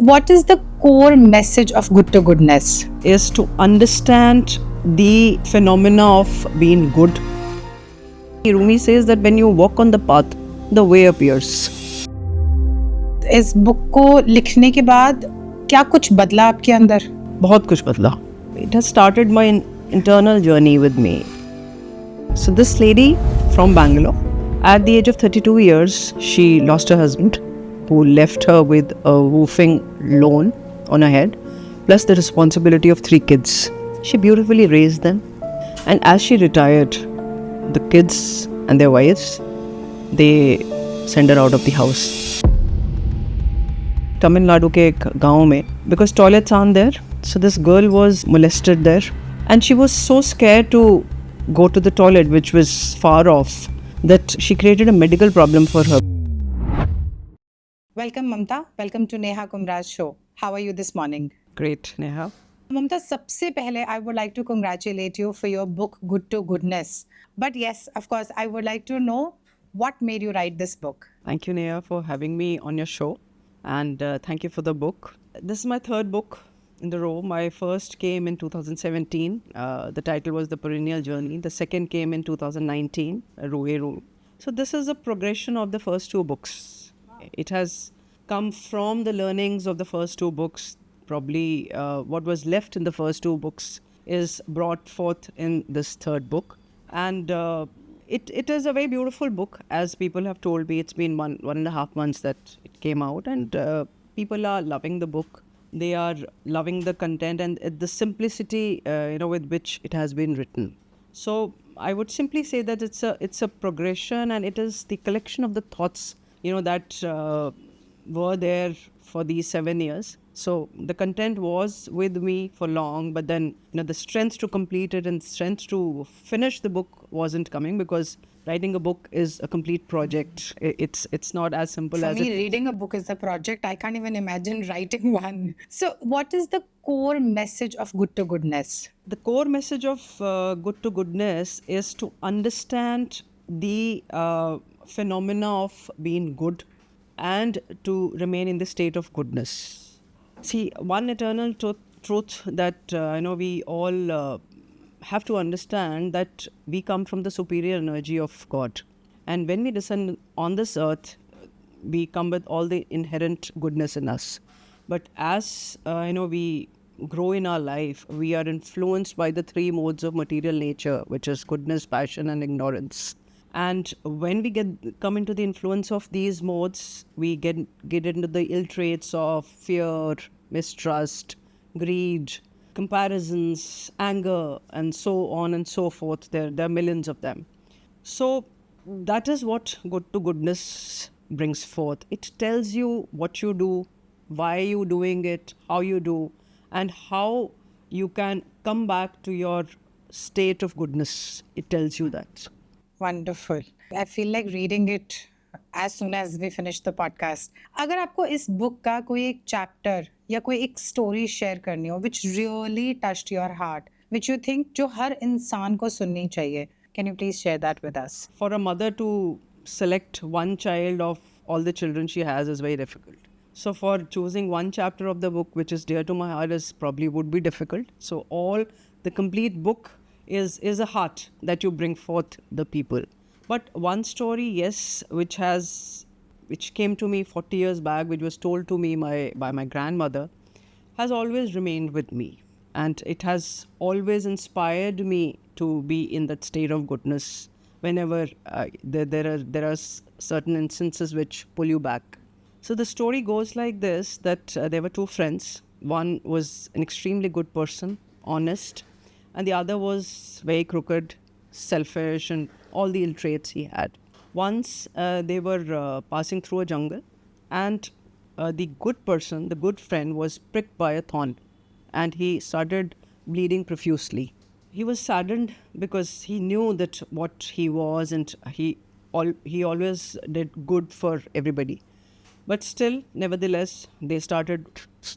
what is the core message of Good to Goodness? Is to understand the phenomena of being good. Rumi says that when you walk on the path, the way appears. इस book को लिखने के बाद क्या कुछ बदला आपके अंदर? बहुत कुछ बदला. It has started my internal journey with me. So this lady from Bangalore, at the age of 32 years, she lost her husband, who left her with a woofing loan on her head, plus the responsibility of 3 kids. She beautifully raised them, and as she retired, the kids and their wives, they sent her out of the house. Tamil Nadu के एक गाँव में, because toilets aren't there, so this girl was molested there, and she was so scared to go to the toilet, which was far off, that she created a medical problem for her. Welcome Mamta, welcome to Neha Kumra's show. How are you this morning? Great, Neha. Mamta, सबसे पहले I would like to congratulate you for your book Good to Goodness. But yes, of course, I would like to know what made you write this book. Thank you, Neha, for having me on your show, and thank you for the book. This is my third book in the row. My first came in 2017. The title was The Perennial Journey. The second came in 2019, Ruhe Ru. So this is a progression of the first 2 books. It has come from the learnings of the first 2 books. Probably what was left in the first 2 books is brought forth in this third book. And it is a very beautiful book. As people have told me, it's been 1.5 months that it came out, and people are loving the book. They are loving the content and the simplicity with which it has been written. So I would simply say that it's a progression, and it is the collection of the thoughts that were there for these 7 years. So the content was with me for long, but then the strength to complete it and strength to finish the book wasn't coming, because writing a book is a complete project. It's not as simple For as me, it. reading a book is a project. I can't even imagine writing one. So what is the core message of Good to Goodness? The core message of Good to Goodness is to understand the phenomena of being good and to remain in the state of goodness. See, one eternal truth that we all have to understand, that we come from the superior energy of God. And when we descend on this earth, we come with all the inherent goodness in us. But as we grow in our life, we are influenced by the 3 modes of material nature, which is goodness, passion, and ignorance. And when we come into the influence of these modes, we get into the ill traits of fear, mistrust, greed, comparisons, anger, and so on and so forth. There are millions of them. So that is what Good to Goodness brings forth. It tells you what you do, why you doing it, how you do, and how you can come back to your state of goodness. It tells you that. Wonderful. I feel like reading it as soon as we finish the podcast. अगर आपको इस book का कोई एक chapter या कोई एक story share करनी हो which really touched your heart, which you think जो हर इंसान को सुननी चाहिए, can you please share that with us? For a mother to select one child of all the children she has is very difficult. So for choosing one chapter of the book which is dear to my heart is probably would be difficult. So the complete book is a heart that you bring forth the people. But one story, yes, which came to me 40 years back, which was told to me by my grandmother, has always remained with me, and it has always inspired me to be in that state of goodness whenever there are certain instances which pull you back. So the story goes like this, that there were 2 friends. One was an extremely good person, honest, and the other was very crooked, selfish, and all the ill traits he had. Once they were passing through a jungle, and the good person, the good friend, was pricked by a thorn, and he started bleeding profusely. He was saddened because he knew that what he was, and he always did good for everybody. But still, nevertheless, they started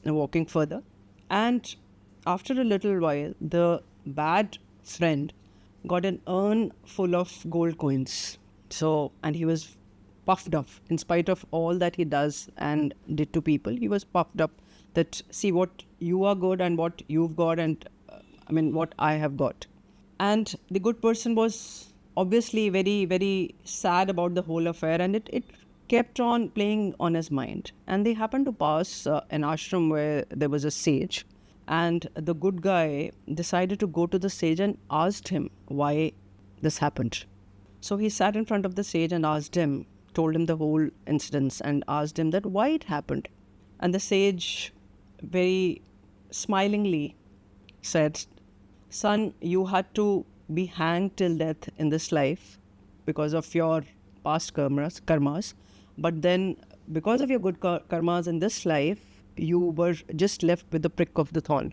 walking further, and after a little while, the bad friend got an urn full of gold coins. So, and he was puffed up in spite of all that he does and did to people. He was puffed up that see what you are good and what you've got, and what I have got. And the good person was obviously very, very sad about the whole affair, and it kept on playing on his mind. And they happened to pass an ashram where there was a sage, and the good guy decided to go to the sage and asked him why this happened. So he sat in front of the sage and asked him, told him the whole incidents, and asked him that why it happened. And the sage very smilingly said, son, you had to be hanged till death in this life because of your past karmas. But then, because of your good karmas in this life, you were just left with the prick of the thorn.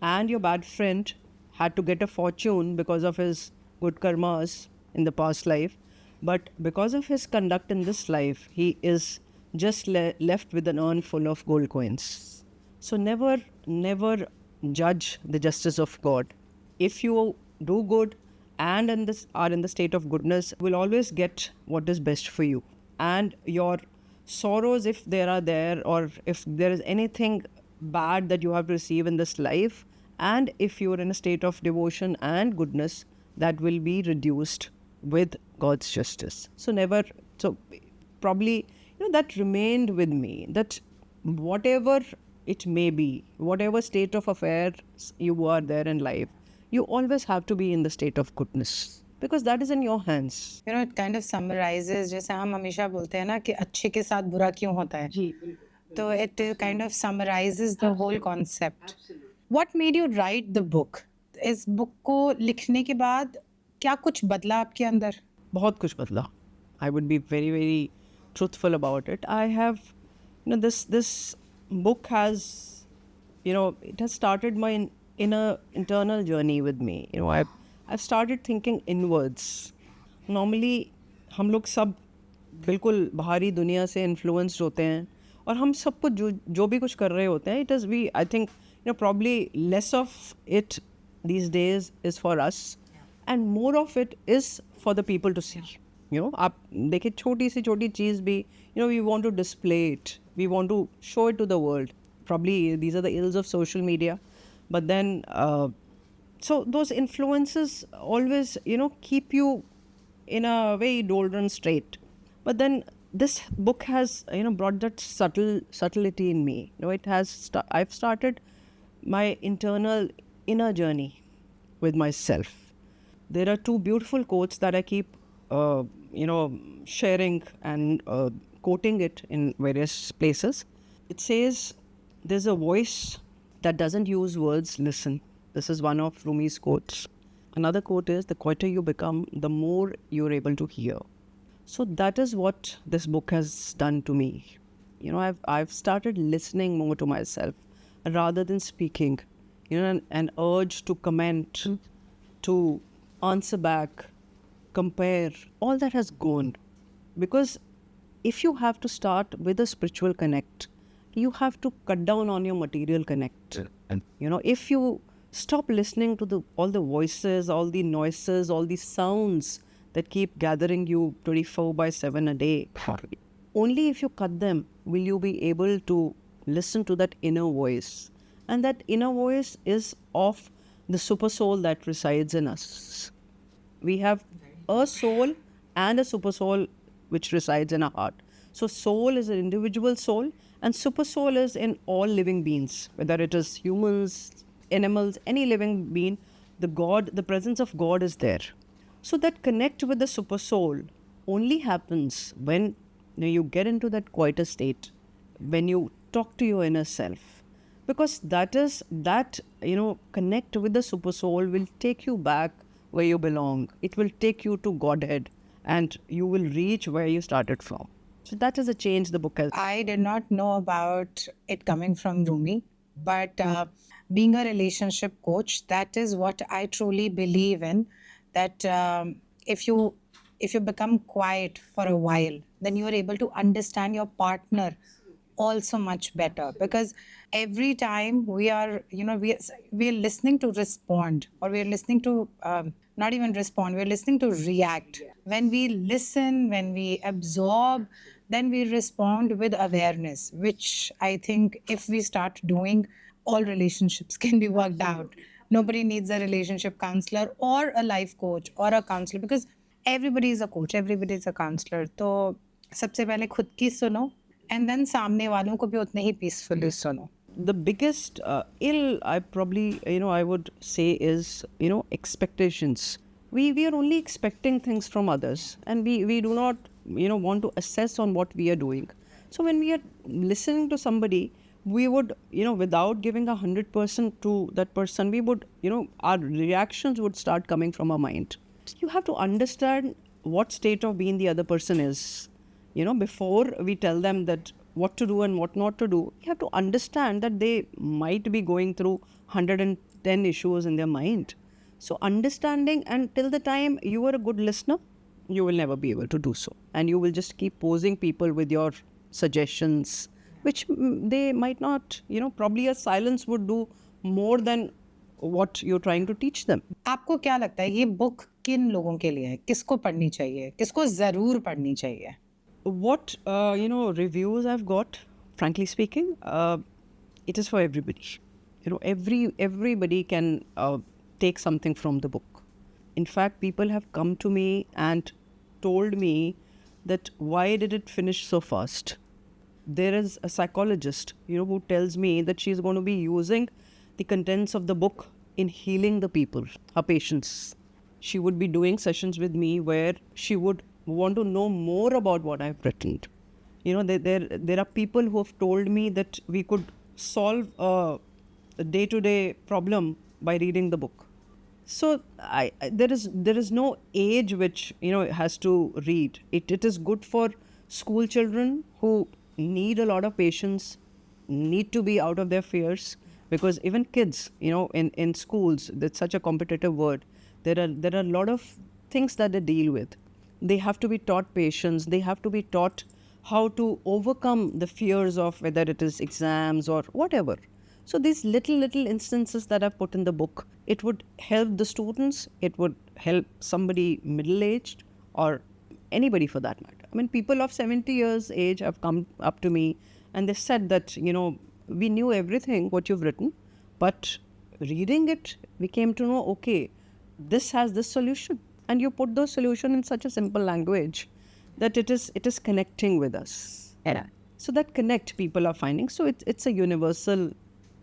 And your bad friend had to get a fortune because of his good karmas in the past life. But because of his conduct in this life, he is just left with an urn full of gold coins. So never, never judge the justice of God. If you do good and are in the state of goodness, you will always get what is best for you. And your sorrows, if there are there, or if there is anything bad that you have to receive in this life, and if you are in a state of devotion and goodness, that will be reduced with God's justice. So probably, that remained with me, that whatever it may be, whatever state of affairs you are there in life, you always have to be in the state of goodness, because that is in your hands. It kind of summarizes, जैसे हम हमेशा बोलते हैं ना कि अच्छे के साथ बुरा क्यों होता है, तो it kind of summarizes the whole concept. What made you write the book? इस book को लिखने के बाद क्या कुछ बदला आपके अंदर? बहुत कुछ बदला. I would be very, very truthful about it. I have, this book has, it has started my inner internal journey with me. I've started thinking inwards. Normally, हम लोग सब बिल्कुल बाहरी दुनिया से influenced होते हैं, और हम सब कुछ जो भी कुछ कर रहे होते हैं, I think, probably less of it these days is for us, and more of it is for the people to see. आप देखिए छोटी सी छोटी चीज़ भी, we want to display it, we want to show it to the world. Probably these are the ills of social media, but then so those influences always keep you in a very doldrum state. But then this book has brought that subtlety in me. I've started my inner journey with myself. There are two beautiful quotes that I keep sharing and quoting it in various places. It says, there's a voice that doesn't use words, listen. This is one of Rumi's quotes. Another quote is, the quieter you become, the more you're able to hear. So that is what this book has done to me. I've started listening more to myself rather than speaking. An urge to comment, to answer back, compare, all that has gone. Because if you have to start with a spiritual connect, you have to cut down on your material connect. If you stop listening to all the voices, all the noises, all the sounds that keep gathering you 24/7 a day, only if you cut them will you be able to listen to that inner voice. And that inner voice is of the super soul that resides in us. We have a soul and a super soul which resides in our heart. So soul is an individual soul, and super soul is in all living beings, whether it is humans, animals, any living being. The presence of God is there. So that connect with the super soul only happens when you get into that quieter state, when you talk to your inner self. Because connect with the super soul will take you back where you belong. It will take you to Godhead, and you will reach where you started from. So that is a change the book has. I did not know about it coming from Rumi, but being a relationship coach, that is what I truly believe in, that if you become quiet for a while, then you are able to understand your partner also much better. Because every time we are listening to respond, or we are listening to not even respond, we're listening to react. When we listen, when we absorb, then we respond with awareness, which I think if we start doing, all relationships can be worked out. Nobody needs a relationship counselor or a life coach or a counselor because everybody is a coach, everybody is a counselor. तो सबसे पहले खुद की सुनो and then सामने वालों को भी उतने ही peacefully सुनो. The biggest ill I probably, I would say is, expectations. We are only expecting things from others, and we do not, want to assess on what we are doing. So when we are listening to somebody, we would, without giving 100% to that person, we would, our reactions would start coming from our mind. You have to understand what state of being the other person is, before we tell them that what to do and what not to do. You have to understand that they might be going through 110 issues in their mind. So understanding, and till the time you are a good listener, you will never be able to do so, and you will just keep posing people with your suggestions, which they might not, probably a silence would do more than what you're trying to teach them. आपको क्या लगता है ये book किन लोगों के लिए है? किसको पढ़नी चाहिए? किसको जरूर पढ़नी चाहिए? What reviews I've got, frankly speaking, it is for everybody. Everybody can take something from the book. In fact, people have come to me and told me that why did it finish so fast? There is a psychologist, who tells me that she's going to be using the contents of the book in healing the people, her patients. She would be doing sessions with me where she would want to know more about what I've written. There are people who have told me that we could solve a day-to-day problem by reading the book. So there is no age which has to read. It is good for school children who need a lot of patience, need to be out of their fears, because even kids, in schools, that's such a competitive word. There are a lot of things that they deal with. They have to be taught patience. They have to be taught how to overcome the fears of whether it is exams or whatever. So these little instances that I've put in the book, it would help the students. It would help somebody middle-aged or anybody for that matter. I mean, people of 70 years age have come up to me and they said that, we knew everything what you've written, but reading it, we came to know, okay, this has this solution. And you put those solution in such a simple language that it is connecting with us. Yeah. So that connect people are finding. So it's a universal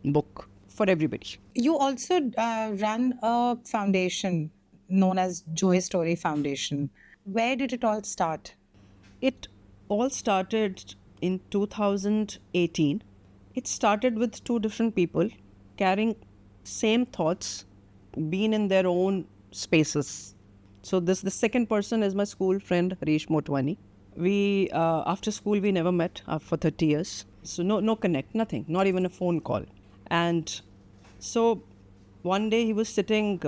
book for everybody. You also run a foundation known as Joy Story Foundation. Where did it all start? It all started in 2018. It started with two different people carrying same thoughts, being in their own spaces. So the second person is my school friend Harish Motwani. We after school we never met for 30 years. So no connect, nothing, not even a phone call. And so one day he was sitting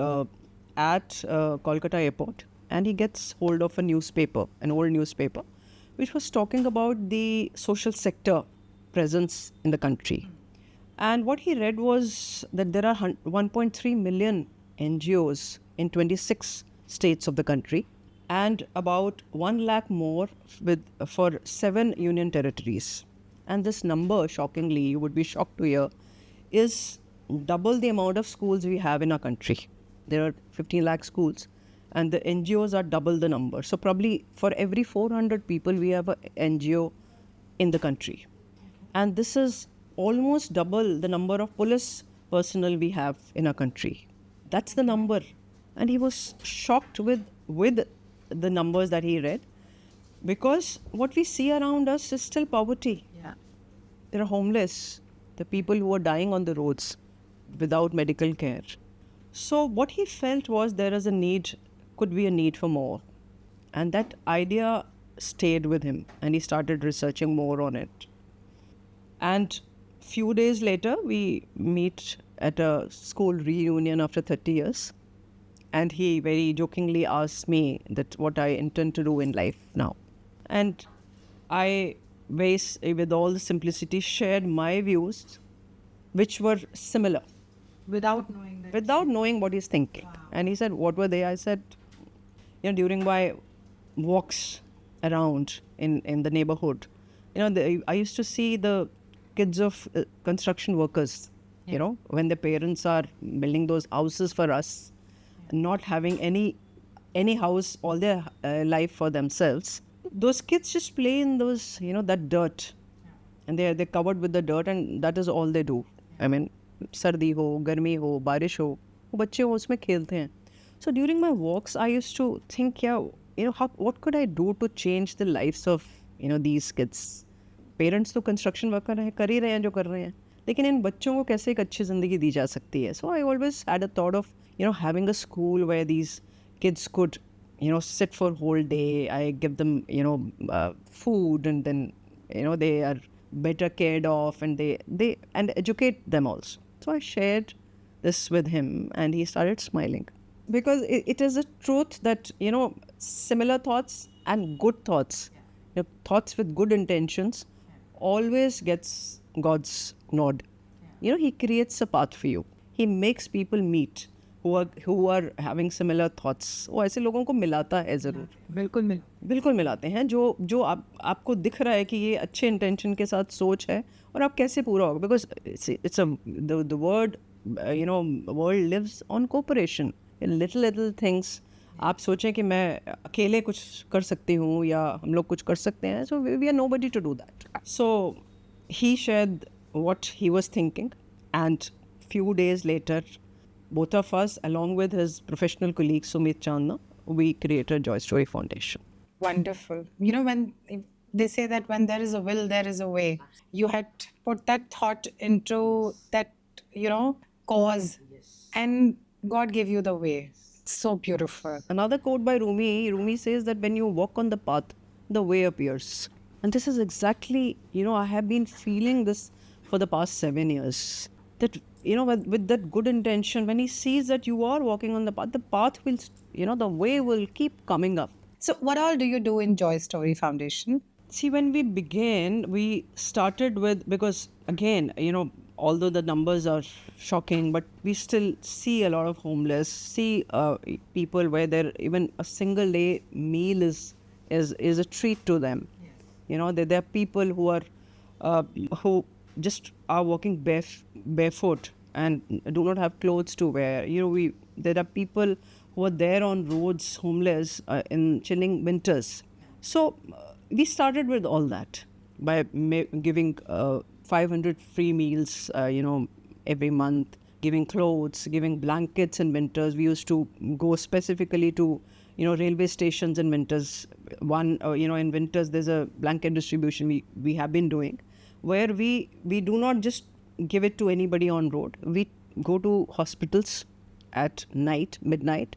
at Kolkata airport and he gets hold of a newspaper, an old newspaper, which was talking about the social sector presence in the country. And what he read was that there are 1.3 million NGOs in 26 states of the country and about 1 lakh more for 7 union territories. And this number, shockingly, you would be shocked to hear, is double the amount of schools we have in our country. There are 15 lakh schools and the NGOs are double the number. So probably for every 400 people, we have an NGO in the country. And this is almost double the number of police personnel we have in our country. That's the number. And he was shocked with the numbers that he read, because what we see around us is still poverty. Yeah. There are homeless, the people who are dying on the roads without medical care. So what he felt was there is could be a need for more. And that idea stayed with him and he started researching more on it. And few days later, we meet at a school reunion after 30 years. And he very jokingly asked me that what I intend to do in life now. And I, with all the simplicity, shared my views, which were similar. Without knowing that. Without knowing what he's thinking. Wow. And he said, what were they? I said, during my walks around in the neighborhood. I used to see the kids of construction workers, when their parents are building those houses for us, not having any house all their life for themselves. Those kids just play in those, that dirt, and they're covered with the dirt, and that is all they do. I mean, सर्दी हो, गर्मी हो, बारिश हो, वो बच्चे वो उसमें खेलते हैं. So during my walks, I used to think, what could I do to change the lives of, these kids? Parents तो कंस्ट्रक्शन वर्कर हैं, कर ही रहे हैं जो कर रहे हैं, लेकिन इन बच्चों को कैसे एक अच्छी ज़िंदगी दी जा सकती है. So I always had a thought of having a school where these kids could sit for whole day. I give them food, and then they are better cared of, and they and educate them also. So I shared this with him, and he started smiling, because it is a truth that similar thoughts and good thoughts, thoughts with good intentions always gets God's nod. He creates a path for you. He makes people meet who are having similar thoughts. वो ऐसे लोगों को मिलाता है ज़रूर. बिल्कुल मिलाते हैं जो आपको दिख रहा है कि ये अच्छे इंटेंशन के साथ सोच है, और आप कैसे पूरा होगा. Because it's the world lives on cooperation. Little things आप सोचें कि मैं अकेले कुछ कर सकती हूँ या हम लोग कुछ कर सकते हैं. So we are nobody to do that. So he shared what he was thinking, and few days later, both of us, along with his professional colleague Sumit Chandna, we created Joy Story Foundation. Wonderful. When they say that when there is a will, there is a way. You had put that thought into that, cause, and God gave you the way. So beautiful. Another quote by Rumi says that when you walk on the path, the way appears. And this is exactly, I have been feeling this for the past 7 years. That, with that good intention, when he sees that you are walking on the path will, the way will keep coming up. So what all do you do in Joy Story Foundation? See, when we began, we started with, because again, although the numbers are shocking, but we still see a lot of homeless, see people where there even a single day meal is a treat to them. There are people who are who just are walking barefoot and do not have clothes to wear. There are people who are there on roads, homeless in chilling winters. So we started with all that by giving 500 free meals, every month, giving clothes, giving blankets in winters. We used to go specifically to railway stations in winters. In winters there's a blanket distribution we have been doing, where we do not just give it to anybody on road. We go to hospitals at night, midnight,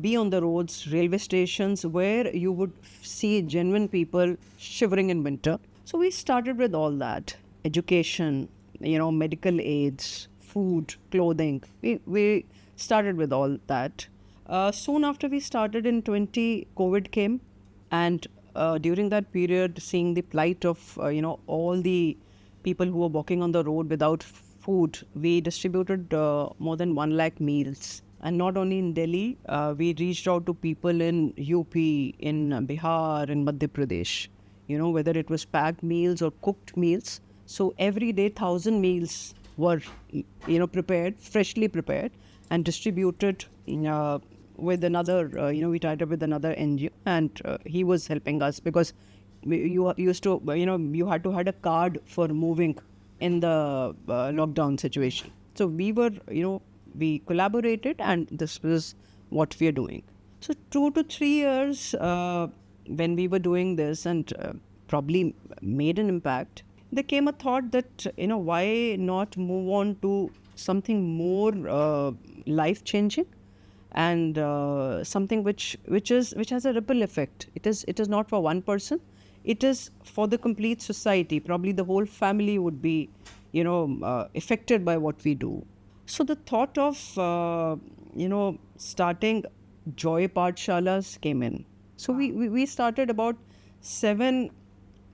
be on the roads, railway stations, where you would see genuine people shivering in winter. So we started with all that. Education, medical aids, food, clothing. We started with all that. Soon after we started in 20, COVID came, and during that period, seeing the plight of all the people who were walking on the road without food, we distributed more than 1 lakh meals. And not only in Delhi, we reached out to people in UP, in Bihar, in Madhya Pradesh, whether it was packed meals or cooked meals. So every day 1,000 meals were prepared, freshly prepared, and distributed with another, we tied up with another NGO, and he was helping us, because you used to, you had to had a card for moving in the lockdown situation. So we were, we collaborated, and this was what we are doing. So 2 to 3 years when we were doing this, and probably made an impact, there came a thought that, why not move on to something more life-changing, and something which has a ripple effect. It is not for one person. It is for the complete society. Probably the whole family would be, affected by what we do. So the thought of, starting Joy Pathshalas came in. So we started about 7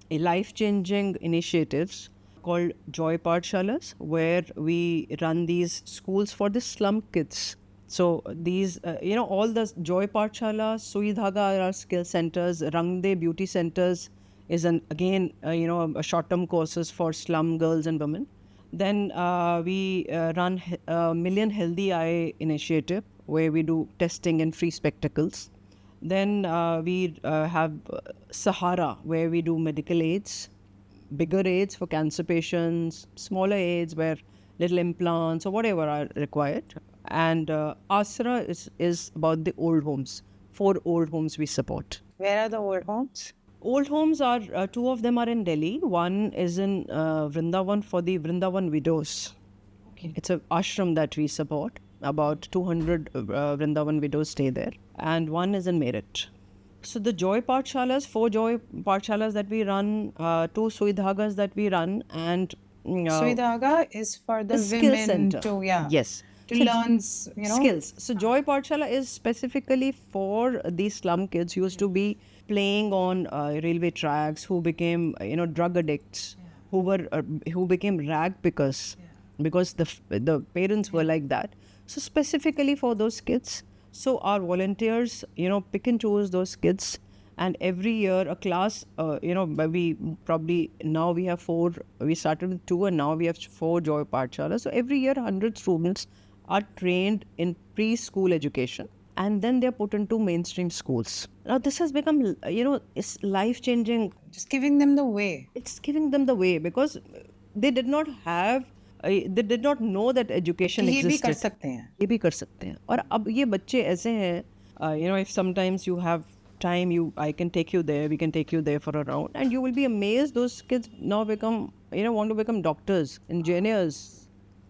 life-changing initiatives called Joy Pathshalas, where we run these schools for the slum kids. So these, all the Joy Pathshala, Sui Dhaga are our skill centers. Rang De Beauty Centers is again, a short-term courses for slum girls and women. Then we run Million Healthy Eye Initiative, where we do testing and free spectacles. Then we have Sahara, where we do medical aids, bigger aids for cancer patients, smaller aids where little implants or whatever are required. And Asra is about the old homes. 4 old homes we support. Where are the old homes? Old homes are, 2 of them are in Delhi. One is in Vrindavan for the Vrindavan widows. Okay. It's an ashram that we support. About 200 Vrindavan widows stay there. And one is in Meerut. So the Joy Pathshalas, 4 Joy Pathshalas that we run, 2 Sui Dhagas that we run, and Sui Dhaga is for the skill women center. to, yeah, Yes. to So learn, skills. So Joy Pathshala is specifically for these slum kids who used to be playing on railway tracks, who became drug addicts, who became rag pickers because the parents were like that. So specifically for those kids. So our volunteers pick and choose those kids, and every year a class we probably now we have 4. We started with 2 and now we have 4 Joy Pathshala. So every year 100 students are trained in preschool education, and then they're put into mainstream schools. Now this has become it's life changing. just giving them the way. It's giving them the way because they did not have they did not know that education ये भी existed. कर सकते हैं. ये भी कर सकते हैं. और अब ये बच्चे ऐसे हैं, if sometimes you have time, I can take you there, we can take you there for a round, and you will be amazed those kids now become, want to become doctors, engineers.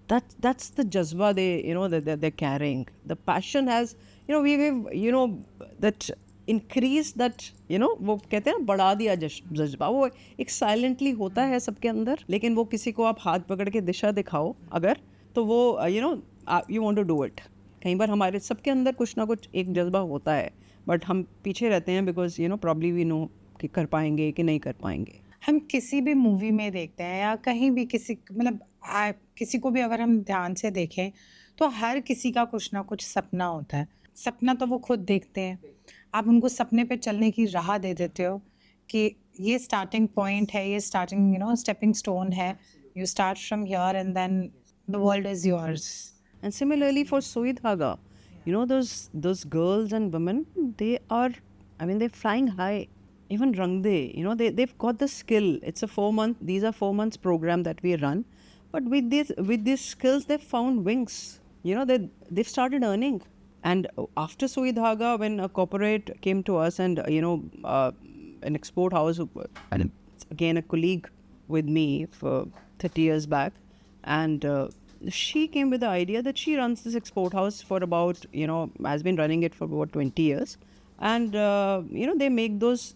That's the jazba that they're carrying. The passion has, we've, that increase that, वो कहते हैं ना बढ़ा दिया जज्बा. वो एक silently होता है सबके अंदर, लेकिन वो किसी को आप हाथ पकड़ के दिशा दिखाओ अगर, तो वो you want to do it. कई बार हमारे सबके अंदर कुछ ना कुछ एक जज्बा होता है, बट हम पीछे रहते हैं बिकॉज प्रॉब्ली वी नो कि कर पाएंगे कि नहीं कर पाएंगे. हम किसी भी मूवी में देखते हैं या कहीं भी किसी को भी अगर हम ध्यान से देखें तो हर किसी का कुछ ना कुछ सपना होता है. सपना तो वो खुद देखते हैं, आप उनको सपने पे चलने की राह दे देते हो कि ये स्टार्टिंग पॉइंट है, ये स्टार्टिंग स्टेपिंग स्टोन है. You start from here and then the world is yours. And similarly for Sui Dhaga, those girls and women, they're flying high. Even Rang De, they've got the skill. It's a 4 months program that we run. But with these skills, they've found wings. They've started earning. And after Sui Dhaga, when a corporate came to us and, an export house, again a colleague with me for 30 years back, and she came with the idea that she runs this export house for about, has been running it for about 20 years. And, they make those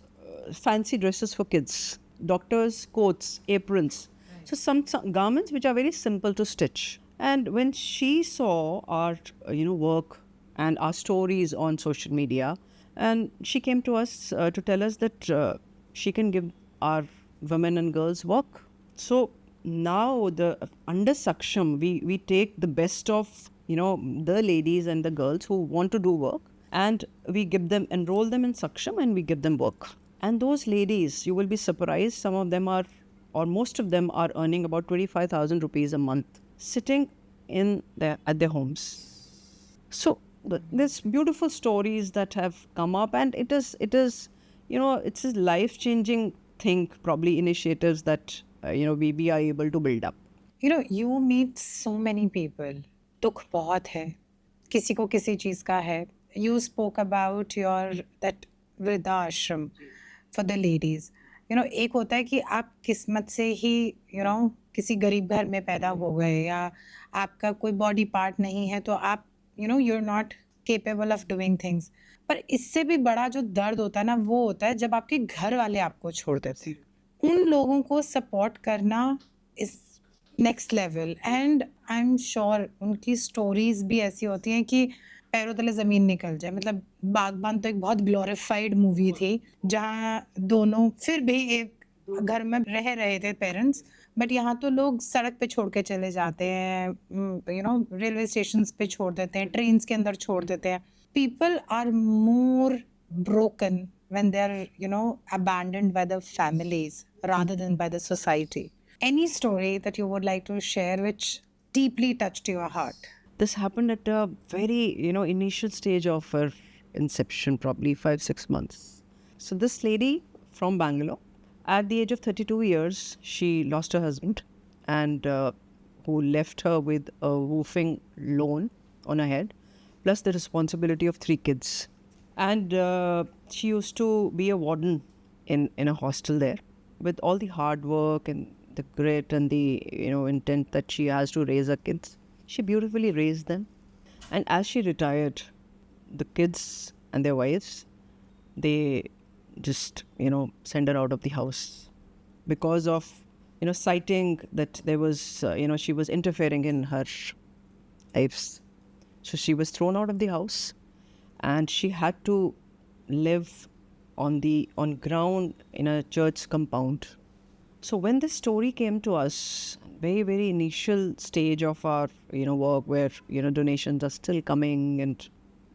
fancy dresses for kids, doctors' coats, aprons. So some garments which are very simple to stitch. And when she saw our, work and our stories on social media, and she came to us to tell us that she can give our women and girls work. So now under Saksham, we take the best of, the ladies and the girls who want to do work, and we enroll them in Saksham, and we give them work. And those ladies, you will be surprised, some of them or most of them are earning about 25,000 rupees a month, sitting at their homes. So there's beautiful stories that have come up, and it is it's a life-changing thing, probably initiatives that we are able to build up. You meet so many people. दुख बहुत है, किसी को किसी चीज़ का है. You spoke about that वृद्धा आश्रम for the ladies. एक होता है कि आप किस्मत से ही किसी गरीब घर में पैदा हो गए, या आपका कोई बॉडी पार्ट नहीं है, तो आप you're not capable of doing things. पर इससे भी बड़ा जो दर्द होता है ना, वो होता है जब आपके घर वाले आपको छोड़ देते हैं. उन लोगों को सपोर्ट करना is next level. And I am sure उनकी स्टोरीज भी ऐसी होती हैं कि पैरों तले ज़मीन निकल जाए. मतलब बागबान तो एक बहुत ग्लोरीफाइड मूवी थी, जहाँ दोनों फिर भी एक घर में रह रहे थे पेरेंट्स, बट यहाँ तो लोग सड़क पे छोड़ के चले जाते हैं, रेलवे स्टेशन पे छोड़ देते हैं, ट्रेन्स के अंदर छोड़ देते हैं. People are more broken when they're, abandoned by the families rather than by the society. Any story that you would like to share which deeply touched your heart? This happened at a very, initial stage of her inception, probably 5-6 months. So this lady from Bangalore, at the age of 32 years, she lost her husband, and who left her with a roofing loan on her head, plus the responsibility of 3 kids. And she used to be a warden in a hostel there. With all the hard work and the grit and the intent that she has to raise her kids, she beautifully raised them. And as she retired, the kids and their wives, they just send her out of the house because of citing that there was she was interfering in her lives. So she was thrown out of the house, and she had to live on ground in a church compound. So when this story came to us, very, very initial stage of our work, where donations are still coming, and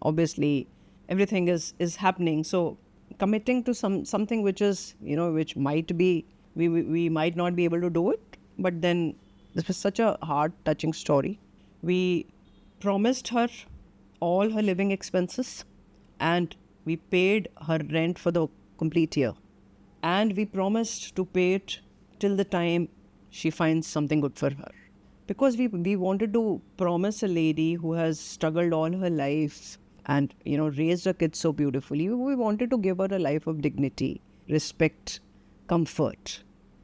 obviously everything is happening. So committing to something which is which might be, we might not be able to do it, but then this was such a heart touching story. We promised her all her living expenses, and we paid her rent for the complete year, and we promised to pay it till the time she finds something good for her, because we wanted to promise a lady who has struggled all her life and raised her kids so beautifully. We wanted to give her a life of dignity, respect, comfort.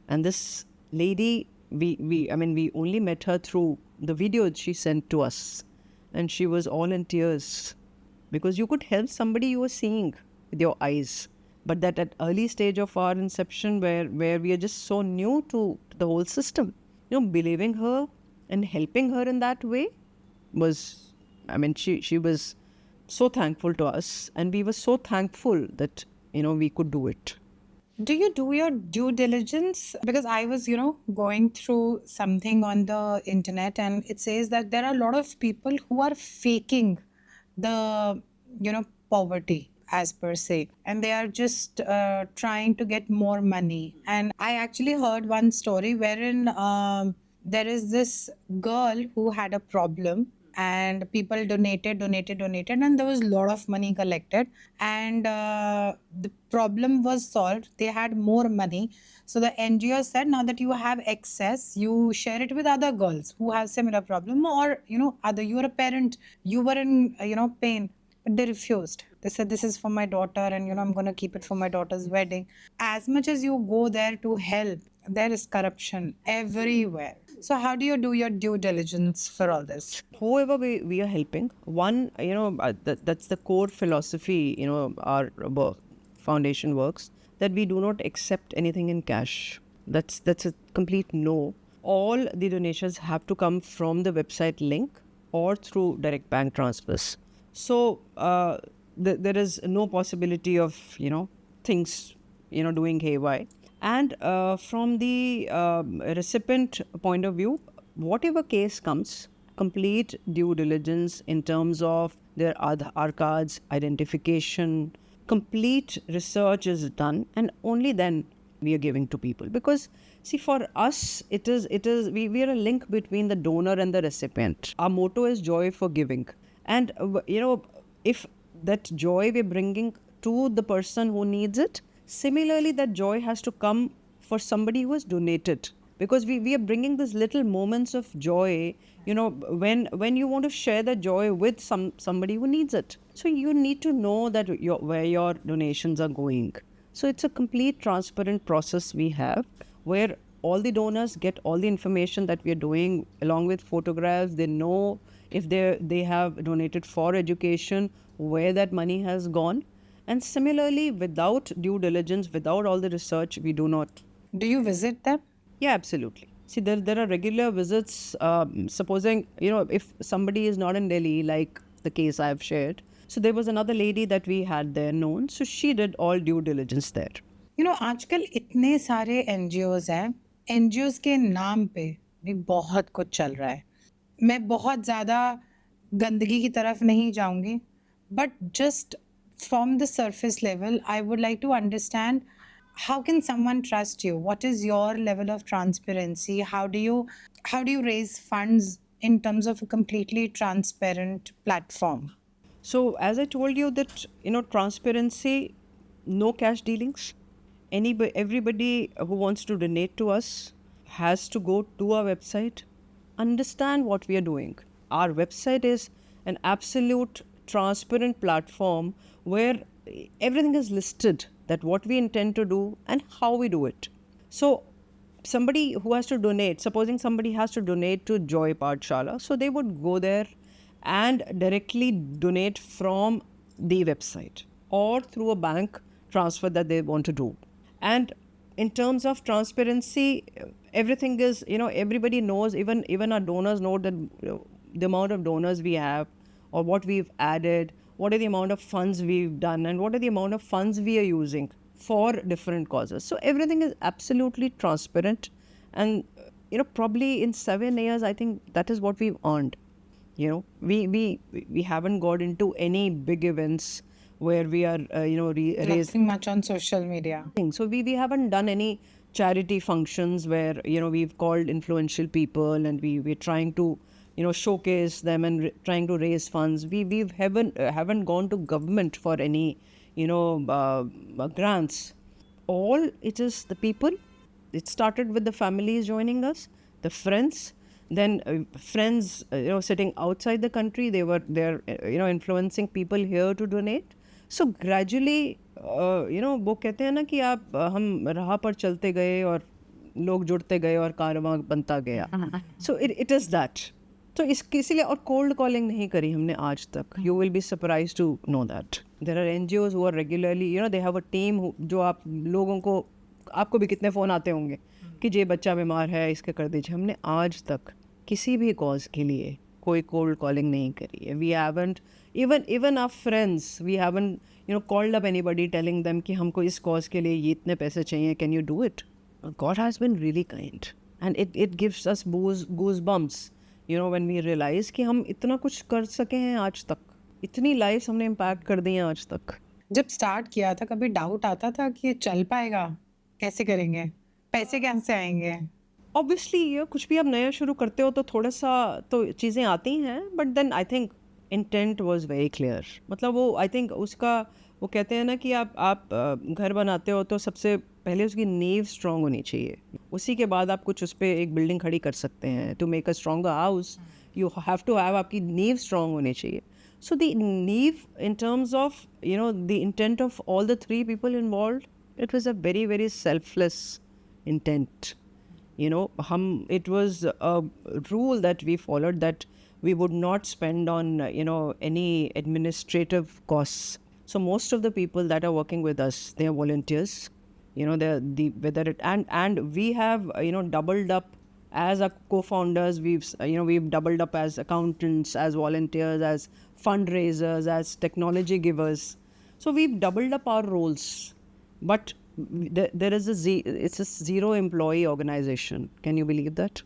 And this lady, we only met her through the videos she sent to us, and she was all in tears, because you could help somebody you were seeing with your eyes. But that at early stage of our inception, where we are just so new to the whole system, believing her and helping her in that way was, she was so thankful to us, and we were so thankful that we could do it. Do you do your due diligence? Because I was, going through something on the internet, and it says that there are a lot of people who are faking the, poverty as per se, and they are just trying to get more money. And I actually heard one story wherein there is this girl who had a problem, and people donated, and there was a lot of money collected, and the problem was solved. They had more money, so the NGO said, now that you have excess, you share it with other girls who have similar problem, or other, you are a parent, you were in pain, but they refused. They said, this is for my daughter, and I'm going to keep it for my daughter's wedding. As much as you go there to help, there is corruption everywhere. So how do you do your due diligence for all this? Whoever we are helping, one, that's the core philosophy, our foundation works, that we do not accept anything in cash. That's a complete no. All the donations have to come from the website link or through direct bank transfers. So there is no possibility of things doing haywire. And from the recipient point of view, whatever case comes, complete due diligence in terms of their Aadhaar cards, identification, complete research is done, and only then we are giving to people. Because see, for us, we are a link between the donor and the recipient. Our motto is joy for giving, and if that joy we're bringing to the person who needs it, similarly that joy has to come for somebody who has donated, because we are bringing these little moments of joy, when you want to share the joy with somebody who needs it. So you need to know that where your donations are going. So it's a complete transparent process we have, where all the donors get all the information that we are doing, along with photographs. They know if they have donated for education, where that money has gone. And similarly, without due diligence, without all the research, we do not. Do you visit them? Yeah, absolutely. See, there are regular visits. Supposing, if somebody is not in Delhi, like the case I've shared. So there was another lady that we had there known. So she did all due diligence there. आजकल इतने सारे NGOs हैं, NGOs के नाम पे भी बहुत कुछ चल रहा है. मैं बहुत ज़्यादा गंदगी की तरफ नहीं जाऊंगी, but just from the surface level I would like to understand how can someone trust you? What is your level of transparency? How do you raise funds in terms of a completely transparent platform? So as I told you that, transparency, no cash dealings. Everybody who wants to donate to us has to go to our website, understand what we are doing. Our website is an absolute transparent platform where everything is listed, that what we intend to do and how we do it. So somebody who has to donate, supposing somebody has to donate to Joy Pathshala, so they would go there and directly donate from the website or through a bank transfer that they want to do. And in terms of transparency, everything is, everybody knows, even our donors know that the amount of donors we have, or what we've added, what are the amount of funds we've done, and what are the amount of funds we are using for different causes. So everything is absolutely transparent. And probably in 7 years, I think that is what we've earned. We haven't got into any big events where we are raising. Nothing much on social media. So we haven't done any charity functions where we've called influential people and we're trying to showcase them and trying to raise funds. We haven't gone to government for any grants. All it is the people. It started with the families joining us, the friends, then friends sitting outside the country. They're influencing people here to donate. So gradually वो कहते हैं ना कि आप हम राह पर चलते गए और लोग जुड़ते गए और कारवां बनता गया. So it is that. तो इसीलिए और कोल्ड कॉलिंग नहीं करी हमने आज तक. You will be surprised to know that. There are NGOs who are regularly, they have a team जो आप लोगों को, आपको भी कितने फ़ोन आते होंगे कि ये बच्चा बीमार है, इसके कर दीजिए. हमने आज तक किसी भी कॉज के लिए कोई कोल्ड कॉलिंग नहीं करी है. We haven't, even our friends, we haven't called up anybody telling them कि हमको इस कॉज के लिए ये इतने पैसे चाहिए, can you do it? God has been really kind, and it gives us goosebumps when we realize कि हम इतना कुछ कर सके हैं आज तक. इतनी लाइफ हमने इम्पैक्ट कर दी हैं आज तक. जब स्टार्ट किया था कभी डाउट आता था कि ये चल पाएगा, कैसे करेंगे, पैसे कैसे आएंगे? ऑब्वियसली ये कुछ भी आप नया शुरू करते हो तो थोड़ा सा तो चीज़ें आती हैं, but then I think intent was very clear. मतलब वो आई थिंक उसका वो कहते हैं ना कि आप घर बनाते हो तो सबसे पहले उसकी नींव स्ट्रांग होनी चाहिए, उसी के बाद आप कुछ उस पर एक बिल्डिंग खड़ी कर सकते हैं. To make a stronger house you have to have, आपकी नींव स्ट्रांग होनी चाहिए. So the Neve, in terms of the intent of all the three people involved, it was a very, very selfless intent. It was a rule that we followed, that we would not spend on any administrative costs. So most of the people that are working with us, they are volunteers. And we have doubled up. As our co-founders, we've doubled up as accountants, as volunteers, as fundraisers, as technology givers. So we've doubled up our roles. But there is it's a zero employee organization. Can you believe that?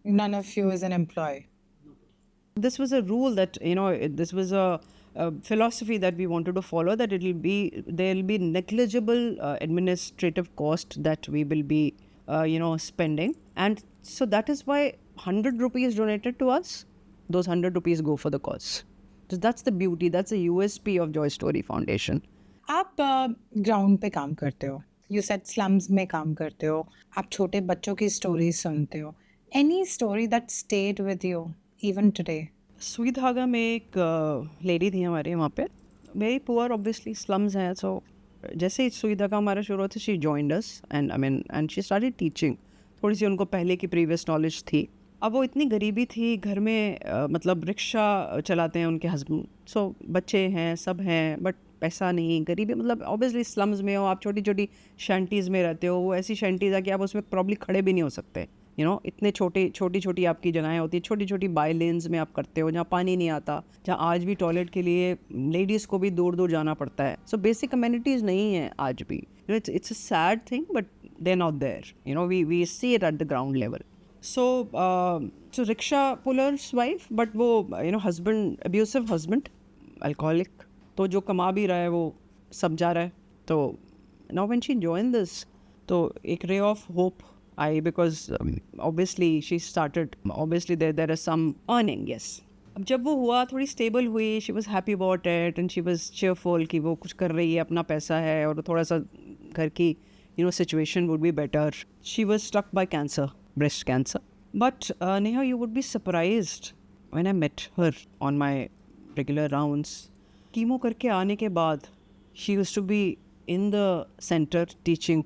None of you is an employee. This was a rule that, this was a philosophy that we wanted to follow, that there'll be negligible administrative cost that we will be spending. And so that is why 100 rupees donated to us, those 100 rupees go for the cause. So that's the beauty, that's the USP of Joy Story Foundation. आप ground पे काम करते हो, you said slums में काम करते हो, आप छोटे बच्चों की स्टोरी सुनते हो. Any story that stayed with you even today? सुई धागा में एक लेडी थी हमारे वहाँ पे, वेरी पुअर, ऑब्वियसली स्लम्स हैं. सो जैसे ही सुई धागा हमारा शुरू हुआ था, she joined us and she started teaching. थोड़ी सी उनको पहले की प्रीवियस नॉलेज थी. अब वो इतनी गरीबी थी, घर में मतलब रिक्शा चलाते हैं उनके हस्बैंड, सो बच्चे हैं, सब हैं, बट पैसा नहीं, गरीबी. मतलब ऑब्वियसली स्लम्स में हो आप, छोटी छोटी शैंटीज़ में रहते हो, वो ऐसी शैंटीज़ है कि आप उसमें प्रॉब्ली खड़े भी नहीं हो सकते. इतने छोटी छोटी आपकी जगहें होती है, छोटी छोटी बाय लेन्स में आप करते हो, जहाँ पानी नहीं आता, जहाँ आज भी टॉयलेट के लिए लेडीज़ को भी दूर दूर जाना पड़ता है. सो बेसिक कम्युनिटीज़ नहीं है आज भी. It's a sad thing, but they're not there. You know, we see it at the ground level. So so rickshaw puller's wife, but वो you know husband, abusive husband, alcoholic, तो जो कमा भी रहा है वो सब जा रहा है. तो now when she joined this, तो एक ray of hope I, because obviously she started, obviously there is some earning, yes. अब जब वो हुआ, थोड़ी स्टेबल हुई, she was happy about it and she was cheerful कि वो कुछ कर रही है, अपना पैसा है और थोड़ा सा घर की you know situation would be better. She was struck by cancer, breast cancer. But Neha, you would be surprised when I met her on my regular rounds. Chemo करके आने के बाद she used to be in the center teaching,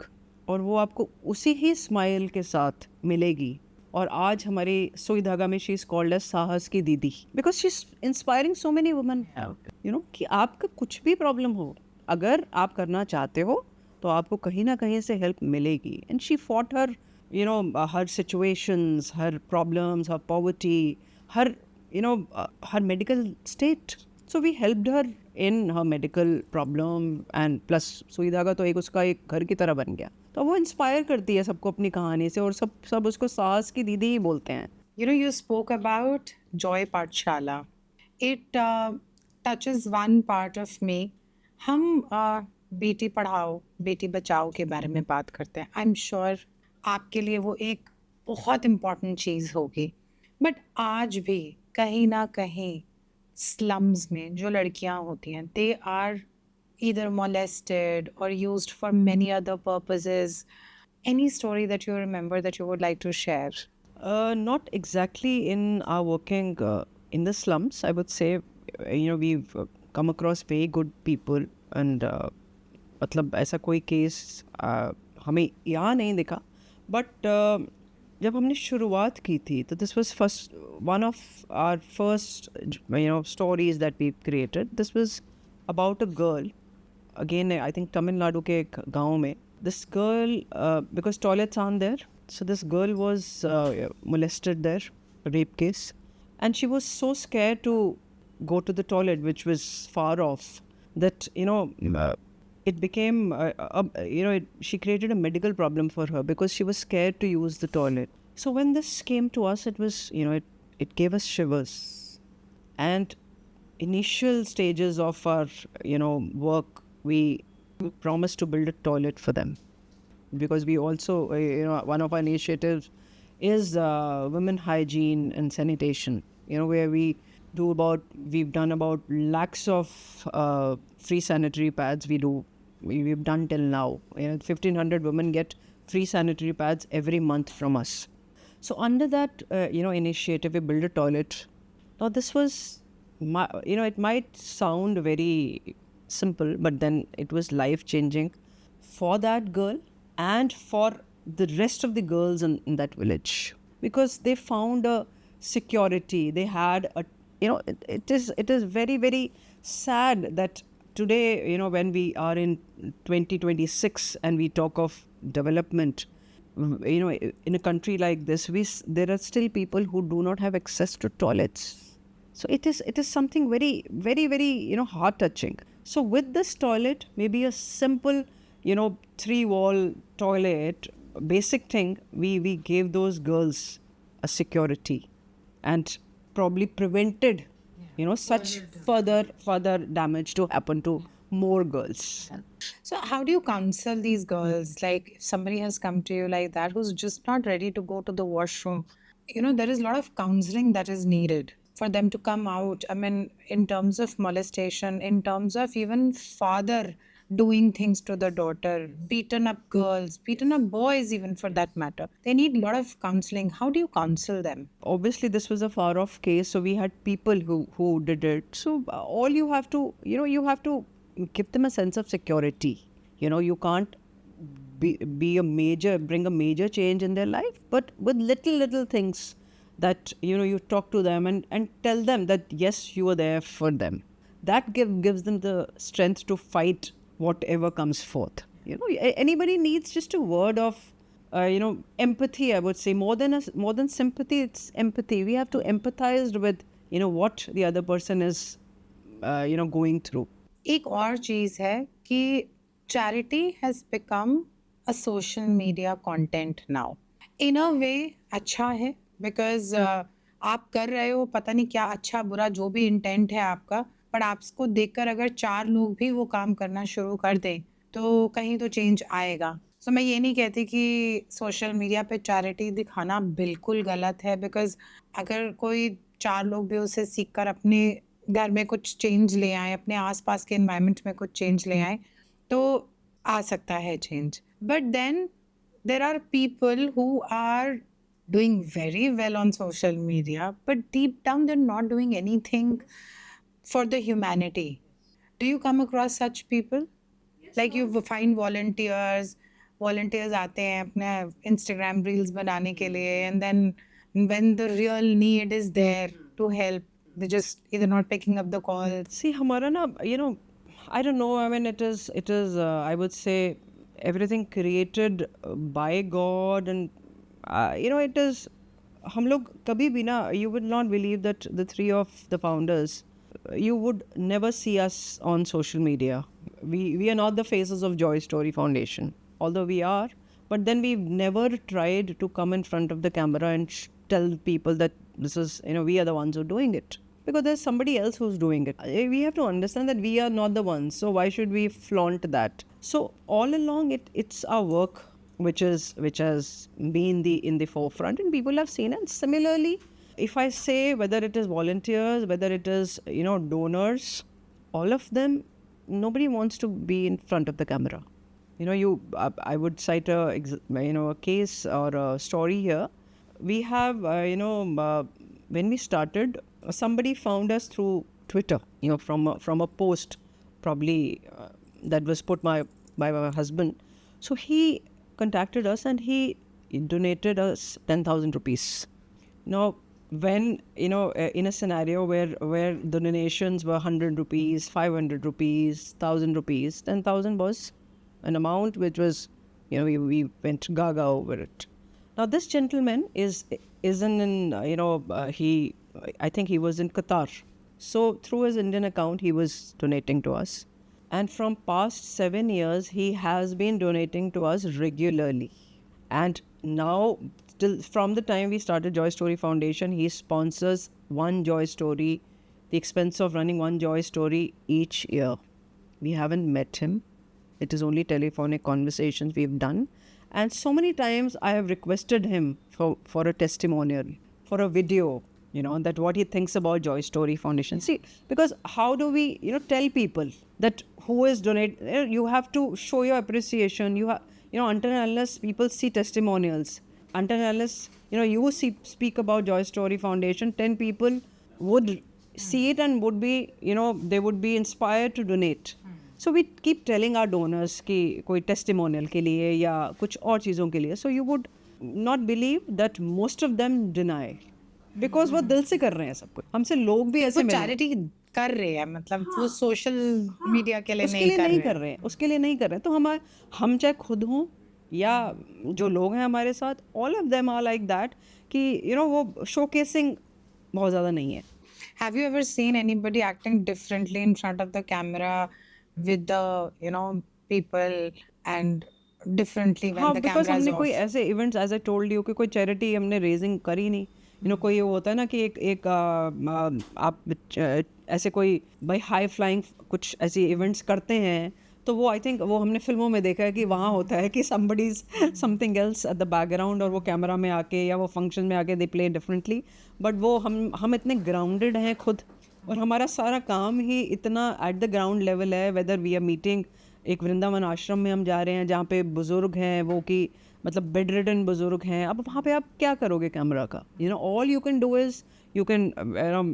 और वो आपको उसी ही smile के साथ मिलेगी. और आज हमारी सुई धागा में शी इज़ कॉल्ड एज साहस की दीदी, because she is inspiring so many women, you know, कि आपका कुछ भी प्रॉब्लम हो, अगर आप करना चाहते हो तो आपको कहीं ना कहीं से हेल्प मिलेगी. And she fought her you know her situations, her problems, her poverty, her you know her medical state. So we helped her in her medical problem, and plus सुई धागा तो एक उसका एक घर की तरह बन गया. तो वो इंस्पायर करती है सबको अपनी कहानी से, और सब उसको सास की दीदी ही बोलते हैं. You know, you spoke about Joy Pathshala. It touches one part of me. हम बेटी पढ़ाओ बेटी बचाओ के बारे में बात करते हैं. आई एम श्योर आपके लिए वो एक बहुत इम्पॉर्टेंट चीज़ होगी. बट आज भी कहीं ना कहीं स्लम्स में जो लड़कियां होती हैं, they are either molested or used for many other purposes. Any story that you remember that you would like to share? Not exactly in our working in the slums, I would say. You know, we've come across very good people, and मतलब ऐसा कोई case हमें यहाँ नहीं दिखा. But जब हमने शुरुआत की थी, तो this was first one of our first you know stories that we created. This was about a girl, again I think Tamil Nadu के एक गाँव में. This girl, because toilets aren't there, so this girl was molested there, rape case, and she was so scared to go to the toilet, which was far off, that you know it became you know she created a medical problem for her because she was scared to use the toilet. So when this came to us, it was, you know, it gave us shivers. And initial stages of our you know work, we promised to build a toilet for them, because we also you know one of our initiatives is women hygiene and sanitation, you know, where we've done about lakhs of free sanitary pads. We've done till now, you know, 1,500 women get free sanitary pads every month from us. So under that you know initiative, we built a toilet. Now this was you know, it might sound very simple, but then it was life changing for that girl and for the rest of the girls in that village, because they found a security. They had a, you know, it is very very sad that today, you know, when we are in 2026 and we talk of development, you know, in a country like this, there are still people who do not have access to toilets. So it is something very very very, you know, heart touching. So with this toilet, maybe a simple, you know, 3-wall toilet, basic thing, we gave those girls a security and probably prevented, you know, such further damage to happen to more girls. So how do you counsel these girls? Like, if somebody has come to you like that, who's just not ready to go to the washroom, you know, there is a lot of counseling that is needed for them to come out. I mean, in terms of molestation, in terms of even father doing things to the daughter, beaten up girls, beaten up boys, even for that matter. They need a lot of counseling. How do you counsel them? Obviously, this was a far off case, so we had people who did it. So all you have to, you know, you have to give them a sense of security. You know, you can't bring a major change in their life, but with little things that, you know, you talk to them and tell them that yes, you are there for them. That gives them the strength to fight whatever comes forth. You know, anybody needs just a word of you know, empathy. I would say more than sympathy, it's empathy. We have to empathize with, you know, what the other person is you know going through. एक और चीज़ है कि charity has become a social media content now? In a way अच्छा है, because आप कर रहे हो, पता नहीं क्या अच्छा बुरा जो भी इंटेंट है आपका, पर आपको देखकर अगर 4 लोग भी वो काम करना शुरू कर दें, तो कहीं तो चेंज आएगा। सो मैं ये नहीं कहती कि सोशल मीडिया पे चैरिटी दिखाना बिल्कुल गलत है, बिकॉज़ अगर कोई 4 लोग भी उसे सीख कर अपने घर में कुछ चेंज ले आएँ, अपने आस-पास के एनवायरनमेंट में कुछ चेंज ले आएँ, तो आ सकता है change. But then there are people who are doing very well on social media, but deep down they're not doing anything for the humanity. Do you come across such people? Like you find volunteers आते हैं अपने Instagram reels बनाने के लिए, and then when the real need is there to help, they just either not picking up the call. See, हमारा ना, I don't know. I mean, it is. I would say everything created by God, and it is. हम लोग कभी भी ना, you would not believe that the three of the founders, you would never see us on social media. We are not the faces of Joy Story Foundation, although we are. But then we've never tried to come in front of the camera and tell people that this is, we are the ones who are doing it. Because there's somebody else who's doing it. We have to understand that we are not the ones. So why should we flaunt that? So all along, it's our work which has been in the forefront, and people have seen. And similarly, if I say whether it is volunteers, whether it is donors, all of them, nobody wants to be in front of the camera. I would cite a case or a story here. We have when we started, somebody found us through Twitter, from a post probably that was put by my husband. So he contacted us and he donated us 10,000 rupees. Now, when in a scenario where the donations were 100 rupees, 500 rupees, 1,000 rupees, 10,000 was an amount which was, we went gaga over it. Now this gentleman isn't in he, I think he was in Qatar. So through his Indian account he was donating to us. And from past 7 years, he has been donating to us regularly. And now, from the time we started Joy Story Foundation, he sponsors one Joy Story, the expense of running one Joy Story each year. We haven't met him. It is only telephonic conversations we've done. And so many times I have requested him for a testimonial, for a video, that what he thinks about Joy Story Foundation. See, because how do we, tell people that who is donate? You have to show your appreciation. You have, until and unless people see testimonials, until and unless, you speak about Joy Story Foundation, 10 people would see it and would be, they would be inspired to donate. So we keep telling our donors कि कोई testimonial के लिए या कुछ और चीज़ों के लिए. So you would not believe that most of them deny. Because वो दिल से कर रहे हैं सब कुछ. हमसे लोग भी ऐसे वो चैरिटी कर रहे हैं, मतलब वो सोशल मीडिया के लिए नहीं कर रहे हैं, उसके लिए नहीं कर रहे हैं. तो हम चाहे खुद हों या जो लोग हैं हमारे साथ, all of them are like that कि वो showcasing बहुत ज़्यादा नहीं है. Have you ever seen anybody acting differently in front of the camera with the people and differently when the camera is off? हमने कोई ऐसे events, as I told you, कि कोई charity हमने raising करी नहीं. कोई ये होता है ना कि एक आप ऐसे कोई भाई हाई फ्लाइंग कुछ ऐसे इवेंट्स करते हैं, तो वो आई थिंक वो हमने फिल्मों में देखा है कि वहाँ होता है कि somebody is something else at the background और वो कैमरा में आके या वो फंक्शन में आके they play differently. बट वो हम इतने ग्राउंडेड हैं खुद, और हमारा सारा काम ही इतना एट द ग्राउंड लेवल है. वेदर वी आर मीटिंग, एक वृंदावन आश्रम में हम जा रहे हैं जहाँ पे बुज़ुर्ग हैं, वो कि मतलब बेड रिडन बुजुर्ग हैं. अब वहाँ पे आप क्या करोगे कैमरा का? All you can do is you can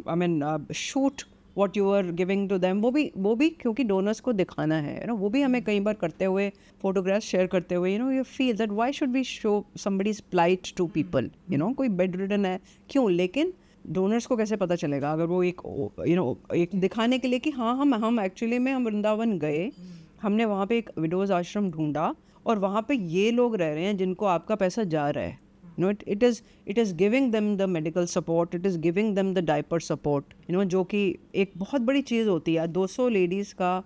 I mean shoot what you are giving to them. वो भी क्योंकि डोनर्स को दिखाना है, वो भी हमें कई बार करते हुए फोटोग्राफ्स शेयर करते हुए you feel that why should we show somebody's plight to people. कोई बेड रिडन है क्यों, लेकिन डोनर्स को कैसे पता चलेगा अगर वो एक दिखाने के लिए कि हाँ हम एक्चुअली में हम वृंदावन गए, हमने वहाँ पे एक विडोज़ आश्रम ढूंढा और वहाँ पे ये लोग रह रहे हैं जिनको आपका पैसा जा रहा है. It is giving them the medical support, it is giving them the diaper support, जो कि एक बहुत बड़ी चीज़ होती है. 200 लेडीज़ का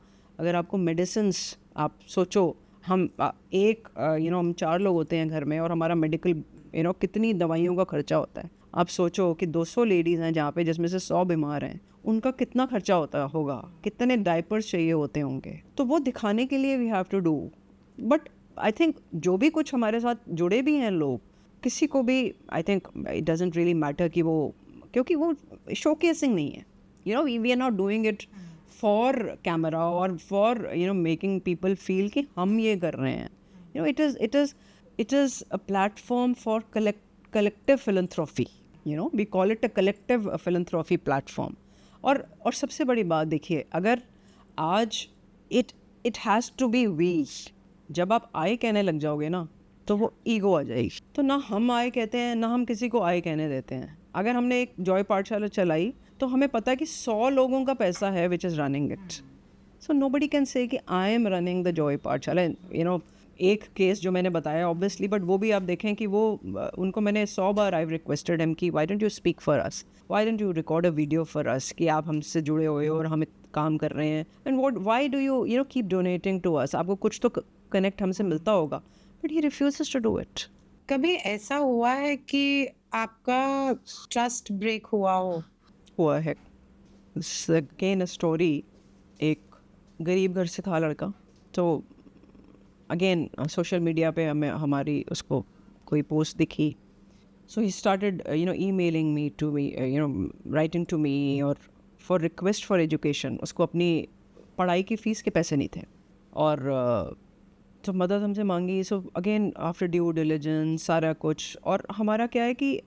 अगर आपको मेडिसिन्स, आप सोचो हम हम 4 लोग होते हैं घर में और हमारा मेडिकल कितनी दवाइयों का खर्चा होता है। आप सोचो कि 200 लेडीज़ हैं जहाँ पे, जिसमें से 100 बीमार हैं, उनका कितना खर्चा होता होगा, कितने डायपर्स चाहिए होते होंगे। तो वो दिखाने के लिए we have to do. But I think जो भी कुछ हमारे साथ जुड़े भी हैं लोग, किसी को भी I think it doesn't really matter कि वो, क्योंकि वो शोकेसिंग नहीं है। We are not doing it for camera और फॉर मेकिंग पीपल फील कि हम ये कर रहे हैं। It is a platform for collective philanthropy. We call it a collective philanthropy platform. और सबसे बड़ी बात देखिए, अगर आज it has to be we, जब आप आई कहने लग जाओगे ना तो वो ईगो आ जाएगी। तो ना हम आई कहते हैं ना हम किसी को आई कहने देते हैं। अगर हमने एक जॉय पाठशाला चलाई तो हमें पता है कि 100 लोगों का पैसा है which is running it. So nobody can say कि I am running the Joy Pathshala. एक केस जो मैंने बताया ऑब्वियसली, बट वो भी आप देखें कि वो उनको मैंने 100 बार आई रिक्वेस्टेड हिम कि why don't you speak for us, why don't you record a video for us कि आप हमसे जुड़े हुए हो और हम काम कर रहे हैं, and why do you keep donating to us, आपको कुछ तो कनेक्ट हमसे मिलता होगा। But he refuses to do it. कभी ऐसा हुआ है कि आपका ट्रस्ट ब्रेक हुआ है। Again a story. एक गरीब घर से था लड़का, तो अगेन सोशल मीडिया पे हमारी उसको कोई पोस्ट दिखी, so he started emailing me to me, writing to me और फॉर रिक्वेस्ट फॉर एजुकेशन। उसको अपनी पढ़ाई की फ़ीस के पैसे नहीं थे और तो मदद हमसे मांगी। So again after due diligence सारा कुछ। और हमारा क्या है कि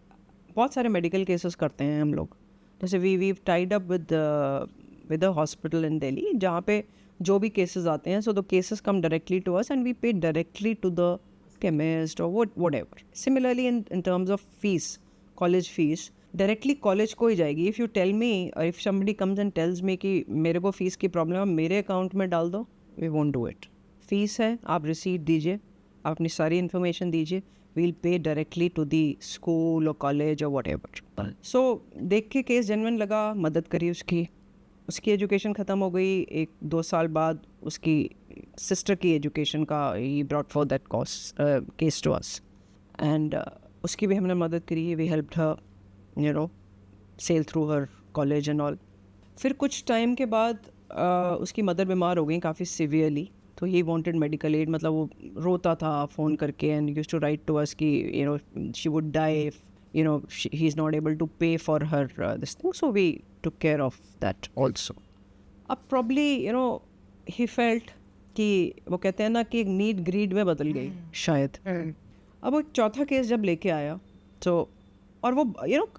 बहुत सारे मेडिकल केसेस करते हैं हम लोग। जैसे we tied up with a hospital in Delhi जहाँ पे जो भी केसेस आते हैं, so the cases come directly to us and we pay directly to the chemist और whatever. Similarly in terms of fees, college fees, directly college को ही जाएगी। If you tell me, if somebody comes and tells me कि मेरे को fees की problem है, मेरे अकाउंट में डाल दो, we won't do it. Fees है, आप रिसीट दीजिए, आप अपनी सारी इन्फॉर्मेशन दीजिए, वील पे डायरेक्टली टू दी स्कूल और कॉलेज और whatever. सो देख के केस जेन्युइन लगा, मदद करी उसकी एजुकेशन ख़त्म हो गई। 1-2 साल बाद उसकी सिस्टर की एजुकेशन का ही brought for that case to us and उसकी भी हमने मदद करी। We helped her sell through her college and all. फिर कुछ टाइम के बाद उसकी मदर बीमार हो गई काफ़ी सीवियरली, तो ही वांटेड मेडिकल एड। मतलब वो रोता था फ़ोन करके and used to write to us कि she would die if he is not able to pay for her this thing, so we took care of that also. अब probably he felt कि वो कहते हैं ना कि एक नीड ग्रीड में बदल गई शायद। अब वो चौथा केस जब लेके आया तो, और वो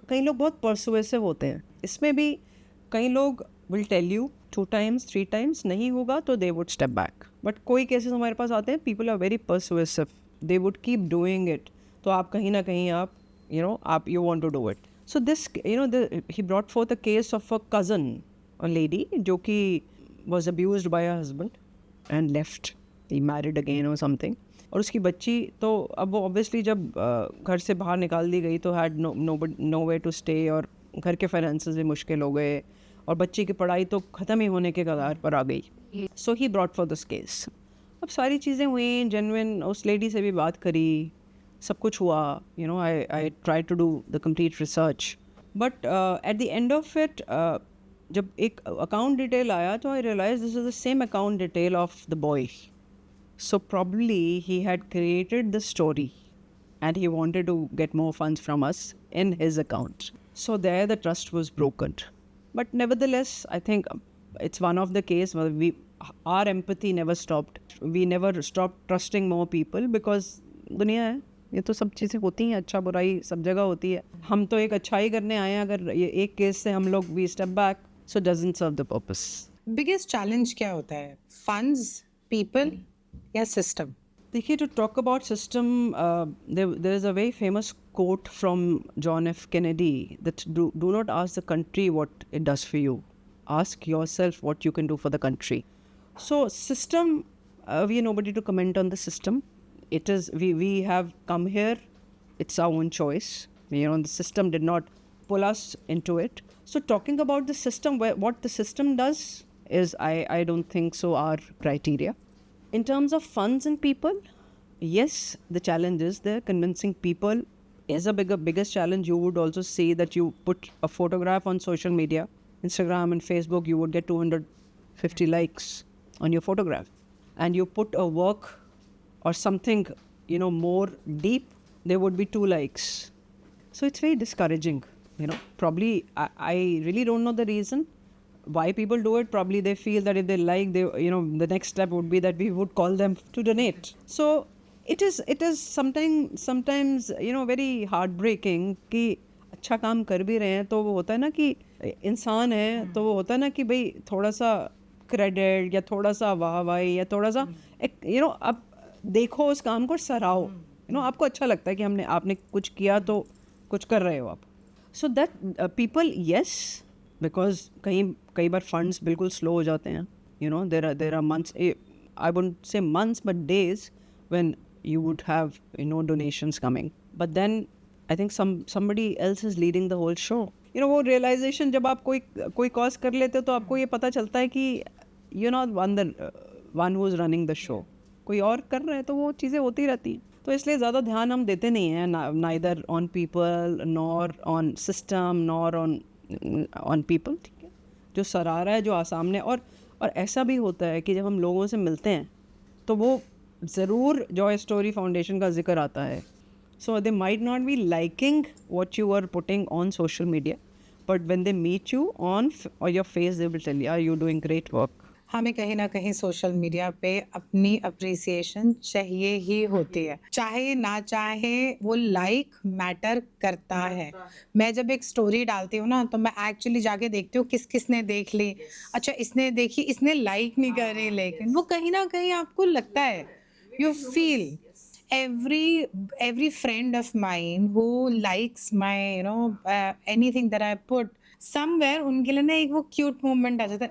कई लोग बहुत परसुएसिव होते हैं इसमें भी। कई लोग will tell you 2 times 3 times, नहीं होगा तो they would step back. But कोई केसेस हमारे पास आते हैं, people are very persuasive, they would keep doing it. तो आप कहीं ना कहीं you want to do it. So this, he brought forth a case of a cousin, a lady जो कि was abused by her husband and left. He married again or something. और उसकी बच्ची तो अब वो obviously जब घर से बाहर निकाल दी गई तो had no way to stay, और घर के finances भी मुश्किल हो गए और बच्ची की पढ़ाई तो ख़त्म ही होने के कगार पर आ गई। So he brought forth this case. अब सारी चीज़ें हुई जेन्युइन, उस लेडी से भी बात करी, सब कुछ हुआ। I tried to do the complete research, but at the end of it, जब एक अकाउंट डिटेल आया तो I realized this is the same account detail of the boy. So probably he had created the story and he wanted to get more funds from us in his account. So there the trust was broken. But nevertheless, I think it's one of the case where our empathy never stopped. We never stopped trusting more people because दुनिया है, ये तो सब चीज़ें होती हैं, अच्छा बुराई सब जगह होती है। हम तो एक अच्छाई करने आए हैं, अगर ये एक केस से हम लोग we step back, so doesn't serve the purpose. Biggest challenge क्या होता है, फंड्स, पीपल या सिस्टम? देखिए, to talk about system, there is a very famous quote from John F Kennedy that do not ask the country what it does for you, ask yourself what you can do for the country. So system, we are nobody to comment on the system. It is, we have come here, it's our own choice. The system did not pull us into it. So talking about the system, what the system does is I don't think so our criteria. In terms of funds and people, yes, the challenge is there. Convincing people is a biggest challenge. You would also see that you put a photograph on social media, Instagram and Facebook, you would get 250 likes on your photograph. And you put a work or something, more deep, there would be 2 likes. So it's very discouraging, Probably, I really don't know the reason why people do it. Probably they feel that if they like, the next step would be that we would call them to donate. So it is sometimes very heartbreaking कि अच्छा काम कर भी रहे हैं तो वो होता है ना कि इंसान है तो वो होता है ना कि भाई थोड़ा सा क्रेडिट या थोड़ा सा वाहवाही या थोड़ा सा एक अब देखो उस काम को सराहो, आपको अच्छा लगता है कि आपने कुछ किया तो कुछ कर रहे हो आप. So that people, yes, because कई बार फंड्स बिल्कुल स्लो हो जाते हैं. There are months, I wouldn't say months but days when you would have donations coming, but then I think somebody else is leading the whole show. वो realization जब आप कोई cause कर लेते हो तो आपको ये पता चलता है कि you're not one who is running the show. कोई और कर रहा है तो वो चीज़ें होती रहती हैं. तो इसलिए ज़्यादा ध्यान हम देते नहीं हैं, neither on people nor on system nor on people. ठीक है, जो सरारा है जो सामने. और ऐसा भी होता है कि जब हम लोगों से मिलते हैं तो वो ज़रूर जॉय स्टोरी फाउंडेशन का जिक्र आता है. So they might not be liking what you are putting on social media, but when they meet you on your face they will tell you are you doing great work. हमें कहीं ना कहीं social media पे अपनी appreciation चाहिए ही होती है, चाहे ना चाहे. वो लाइक मैटर करता है. मैं जब एक स्टोरी डालती हूँ ना तो मैं एक्चुअली जाके देखती हूँ किसने देख ली. अच्छा, इसने देखी, इसने लाइक नहीं करी, लेकिन वो कहीं ना कहीं आपको लगता है, you feel every friend of mine who likes my anything that I put somewhere, उनके लिए ना एक वो क्यूट मोमेंट आ जाता है.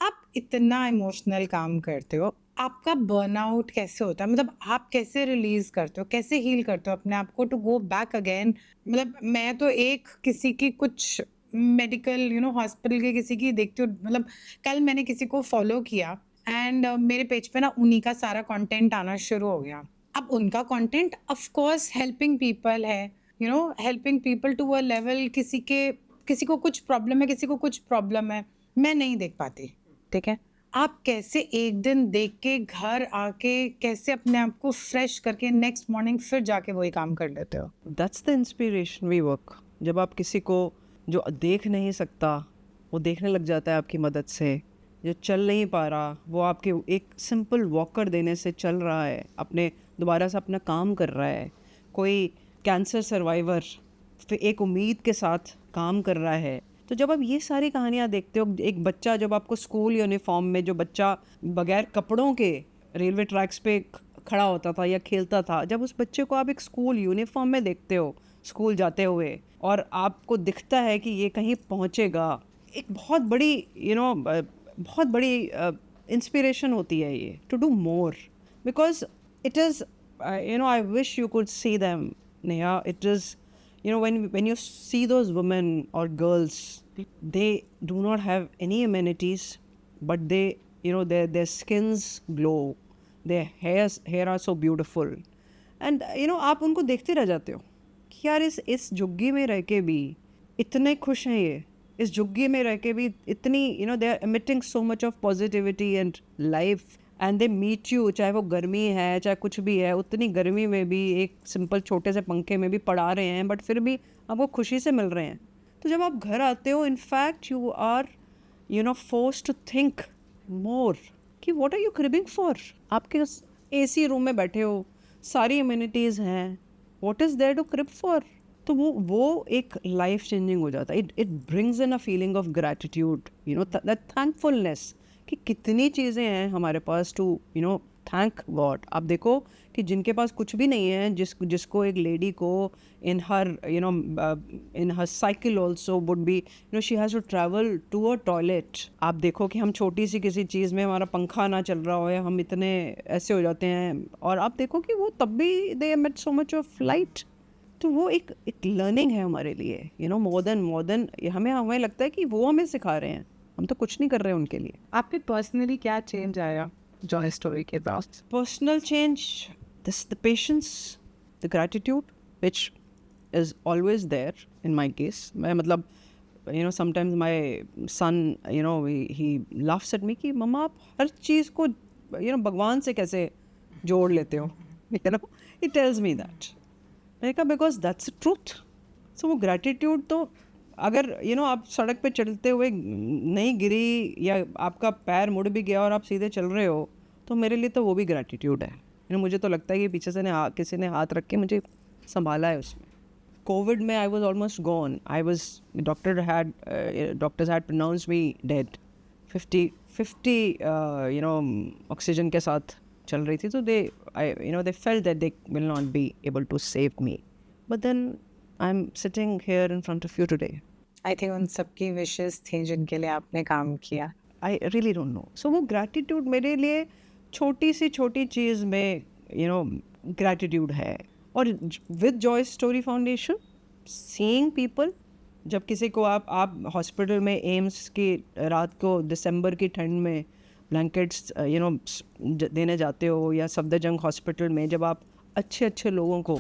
आप इतना इमोशनल काम करते हो, आपका बर्नआउट कैसे होता है? मतलब आप कैसे रिलीज करते हो, कैसे हील करते हो अपने आप को टू गो बैक अगेन? मतलब मैं तो एक किसी की कुछ मेडिकल हॉस्पिटल के किसी की देखती हूँ. मतलब कल मैंने किसी को फॉलो किया एंड मेरे पेज पे ना उन्हीं का सारा कंटेंट आना शुरू हो गया. अब उनका content of course helping people है, helping people to a level. किसी को कुछ प्रॉब्लम है, किसी को कुछ प्रॉब्लम है, मैं नहीं देख पाती. ठीक है, आप कैसे एक दिन देख के घर आके कैसे अपने आप को फ्रेश करके नेक्स्ट मॉर्निंग फिर जाके वही काम कर लेते हो? That's the inspiration we work. जब आप किसी को जो देख नहीं सकता वो देखने लग जाता है आपकी मदद से, जो चल नहीं पा रहा वो आपके एक सिंपल वॉकर देने से चल रहा है, अपने दोबारा से अपना काम कर रहा है. कोई कैंसर सर्वाइवर फिर एक उम्मीद के साथ काम कर रहा है. तो जब आप ये सारी कहानियाँ देखते हो, एक बच्चा जब आपको स्कूल यूनिफॉर्म में, जो बच्चा बगैर कपड़ों के रेलवे ट्रैक्स पे खड़ा होता था या खेलता था, जब उस बच्चे को आप एक स्कूल यूनिफॉर्म में देखते हो स्कूल जाते हुए और आपको दिखता है कि ये कहीं पहुँचेगा, एक बहुत बड़ी इंस्पिरेशन होती है ये to do more. Because it is I wish you could see them, Neha. It is when you see those women or girls, they do not have any amenities, but their skins glow, their hair are so beautiful, and आप उनको देखते रह जाते हो कि यार इस झुग्गी में रह के भी इतने खुश हैं ये, इस झुग्गी में रह के भी इतनी they are emitting so much of positivity and life, and they meet you, चाहे वो गर्मी है चाहे कुछ भी है, उतनी गर्मी में भी एक सिंपल छोटे से पंखे में भी पढ़ा रहे हैं, बट फिर भी आपको खुशी से मिल रहे हैं. तो जब आप घर आते हो, in fact you are forced to think more कि what are you cribbing for. आपके AC रूम में बैठे हो, सारी अम्यूनिटीज़ हैं, what is there to crib for. तो वो एक लाइफ चेंजिंग हो जाता है. It brings in a feeling of gratitude, that thankfulness कि कितनी चीज़ें हैं हमारे पास टू थैंक गॉड. आप देखो कि जिनके पास कुछ भी नहीं है, जिसको एक लेडी को in her cycle also would be she has to travel to a toilet. आप देखो कि हम छोटी सी किसी चीज़ में हमारा पंखा ना चल रहा हो या हम इतने ऐसे हो जाते हैं, और आप देखो कि वो तब भी दे emit so much of light. तो वो एक लर्निंग है हमारे लिए, मोर देन हमें लगता है कि वो हमें सिखा रहे हैं, हम तो कुछ नहीं कर रहे हैं उनके लिए. आप पे पर्सनली क्या चेंज आया जॉय स्टोरी के बाद? Personal change, this the patience, the gratitude, which is always there in my case. मैं मतलब sometimes my son he laughs at me कि मम्मा आप हर चीज़ को भगवान से कैसे जोड़ लेते हो. He tells me that. मैंने कहा because that's the truth. So वो gratitude तो अगर आप सड़क पे चलते हुए नहीं गिरी या आपका पैर मुड़ भी गया और आप सीधे चल रहे हो तो मेरे लिए तो वो भी ग्रैटिट्यूड है. मुझे तो लगता है कि पीछे से किसी ने हाथ रख के मुझे संभाला है उसमें. कोविड में I was almost gone. Doctors had pronounce me dead. 50 oxygen के साथ चल रही थी तो they felt that they will not be able to save me. But then I'm sitting here in front of you today. I think उन सबकी wishes थी जिनके लिए आपने काम किया. I really don't know. So वो gratitude मेरे लिए छोटी सी छोटी चीज़ में gratitude है. और with Joy Story Foundation, seeing people, जब किसी को आप हॉस्पिटल में एम्स की रात को दिसंबर की ठंड में ब्लैंकेट्स देने जाते हो या सफदरजंग हॉस्पिटल में जब आप अच्छे अच्छे लोगों को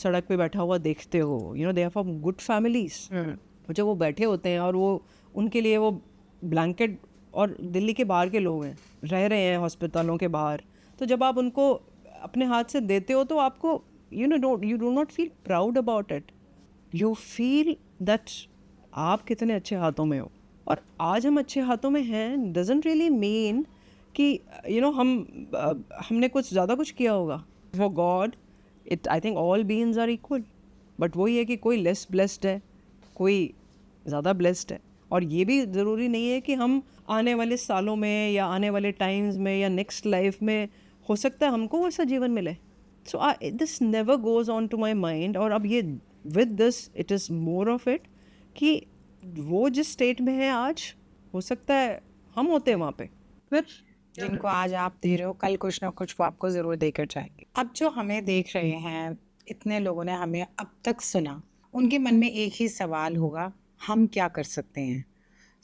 सड़क पे बैठा हुआ देखते हो, they are from good families. जब वो बैठे होते हैं और वो उनके लिए वो ब्लैंकेट, और दिल्ली के बाहर के लोग हैं, रह रहे हैं हॉस्पिटलों के बाहर, तो जब आप उनको अपने हाथ से देते हो तो आपको you do not feel proud about it. You feel that आप कितने अच्छे हाथों में हो. और आज हम अच्छे हाथों में हैं डजंट रियली मीन कि हमने कुछ ज़्यादा कुछ किया होगा. For God I think all beings are equal. But वही है कि कोई लेस ब्लेस्ड है, कोई ज़्यादा ब्लेस्ड है. और ये भी ज़रूरी नहीं है कि हम आने वाले सालों में या आने वाले टाइम्स में या नेक्स्ट लाइफ में हो सकता है हमको वैसा जीवन मिले. So this never goes on to my mind. और अब ये with this it is more of it कि वो जिस स्टेट में है आज, हो सकता है हम होते हैं वहाँ पे. फिर जिनको आज आप दे रहे हो कल कुछ ना कुछ वो आपको ज़रूर देकर जाएंगे. अब जो हमें देख रहे हैं, इतने लोगों ने हमें अब तक सुना, उनके मन में एक ही सवाल होगा, हम क्या कर सकते हैं.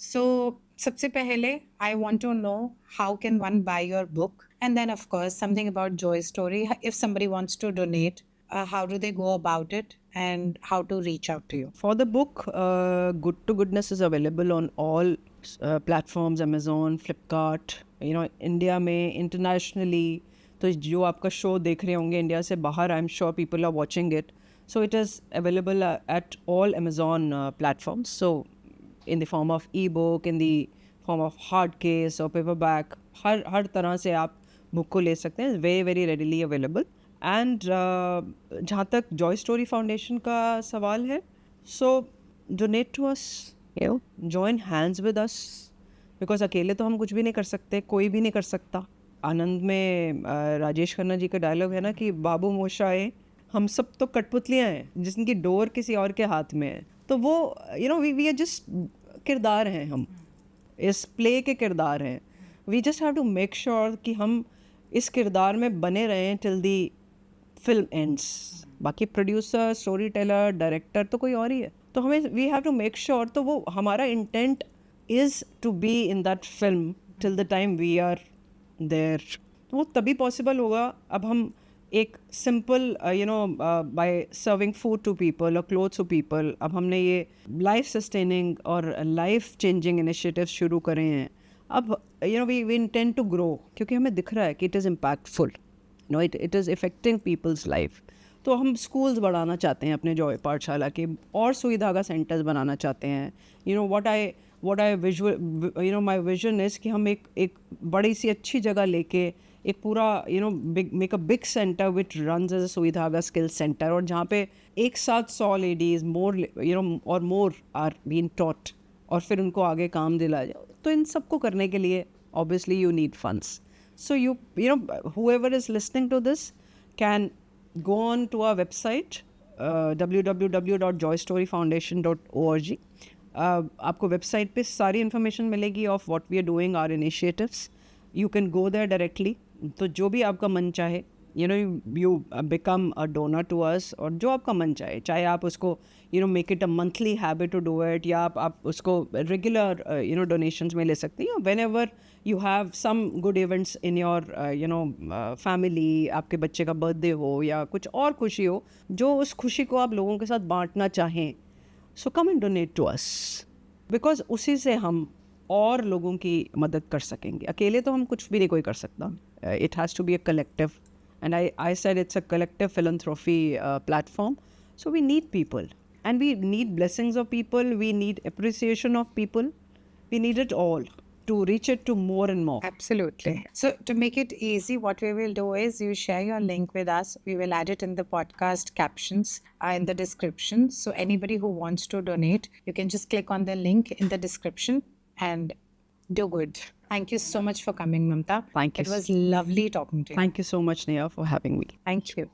सो सबसे पहले I want to know how can one buy your book, and then of course something about joy story. If somebody wants to donate, how do they go about it and how to reach out to you? For the book, Good to Goodness is available on all platforms, Amazon, Flipkart, India में, internationally. तो जो आपका show देख रहे होंगे India से बाहर, I am sure people are watching it. So it is available at all Amazon platforms. So in the form of e-book, in the form of hard case or paperback, हर तरह से आप book को ले सकते हैं. Very very readily available. And जहाँ तक जॉय स्टोरी फाउंडेशन का सवाल है, so donate to us, join hands with us, because अकेले तो हम कुछ भी नहीं कर सकते, कोई भी नहीं कर सकता. आनंद में राजेश खन्ना जी का डायलॉग है ना कि बाबू मोशाए, हम सब तो कठपुतलियाँ हैं जिनकी डोर किसी और के हाथ में है. तो वो वी आर जस्ट किरदार हैं, हम इस प्ले के किरदार हैं. We just have to make sure कि हम इस किरदार में बने रहें टिल दी फिल्म एंड्स. बाकी प्रोड्यूसर, स्टोरी टेलर, डायरेक्टर तो कोई और ही है. तो हमें we have to make sure, तो वो हमारा intent is to be in that film till the time we are there. वो तभी पॉसिबल होगा. अब हम एक simple by serving food to people और क्लोथ्स टू पीपल, अब हमने ये लाइफ सस्टेनिंग और लाइफ चेंजिंग इनिशिएटिव्स शुरू करे हैं. अब वी इंटेंड टू ग्रो, क्योंकि हमें दिख रहा है कि it is impactful, it is effecting people's life. तो हम स्कूल्स बढ़ाना चाहते हैं अपने जॉय पाठशाला के, और सुई धागा सेंटर्स बनाना चाहते हैं. what I visual my vision is कि हम एक बड़ी सी अच्छी जगह लेके एक पूरा make a big center which runs as a सुई धागा स्किल सेंटर, और जहाँ पे एक साथ 100 लेडीज़ और मोर आर बीन टॉट, और फिर उनको आगे काम दिलाया जाए. तो इन सबको करने के लिए obviously you need funds. So whoever is listening to this can go on to our website www.joystoryfoundation.org. आपको वेबसाइट पे सारी इन्फॉर्मेशन मिलेगी of what we are doing, our initiatives. You can go there directly. तो जो भी आपका मन चाहे you become a donor to us, और जो आपका मन चाहे आप उसको make it a monthly habit to do it, या आप उसको regular donations में ले सकते हैं. Whenever you have some good events in your family, आपके बच्चे का बर्थडे हो या कुछ और खुशी हो, जो उस खुशी को आप लोगों के साथ बांटना चाहें, so come and donate to us, because उसी से हम और लोगों की मदद कर सकेंगे. अकेले तो हम कुछ भी नहीं कोई कर सकता. It has to be a collective, and I said it's a collective philanthropy platform. So we need people, and we need blessings of people, we need appreciation of people, we need it all to reach it to more and more. Absolutely. So to make it easy, what we will do is you share your link with us. We will add it in the podcast captions in the description. So anybody who wants to donate, you can just click on the link in the description and do good. Thank you so much for coming, Mamta. Thank you. It was lovely talking to you. Thank you so much, Neha, for having me. Thank you.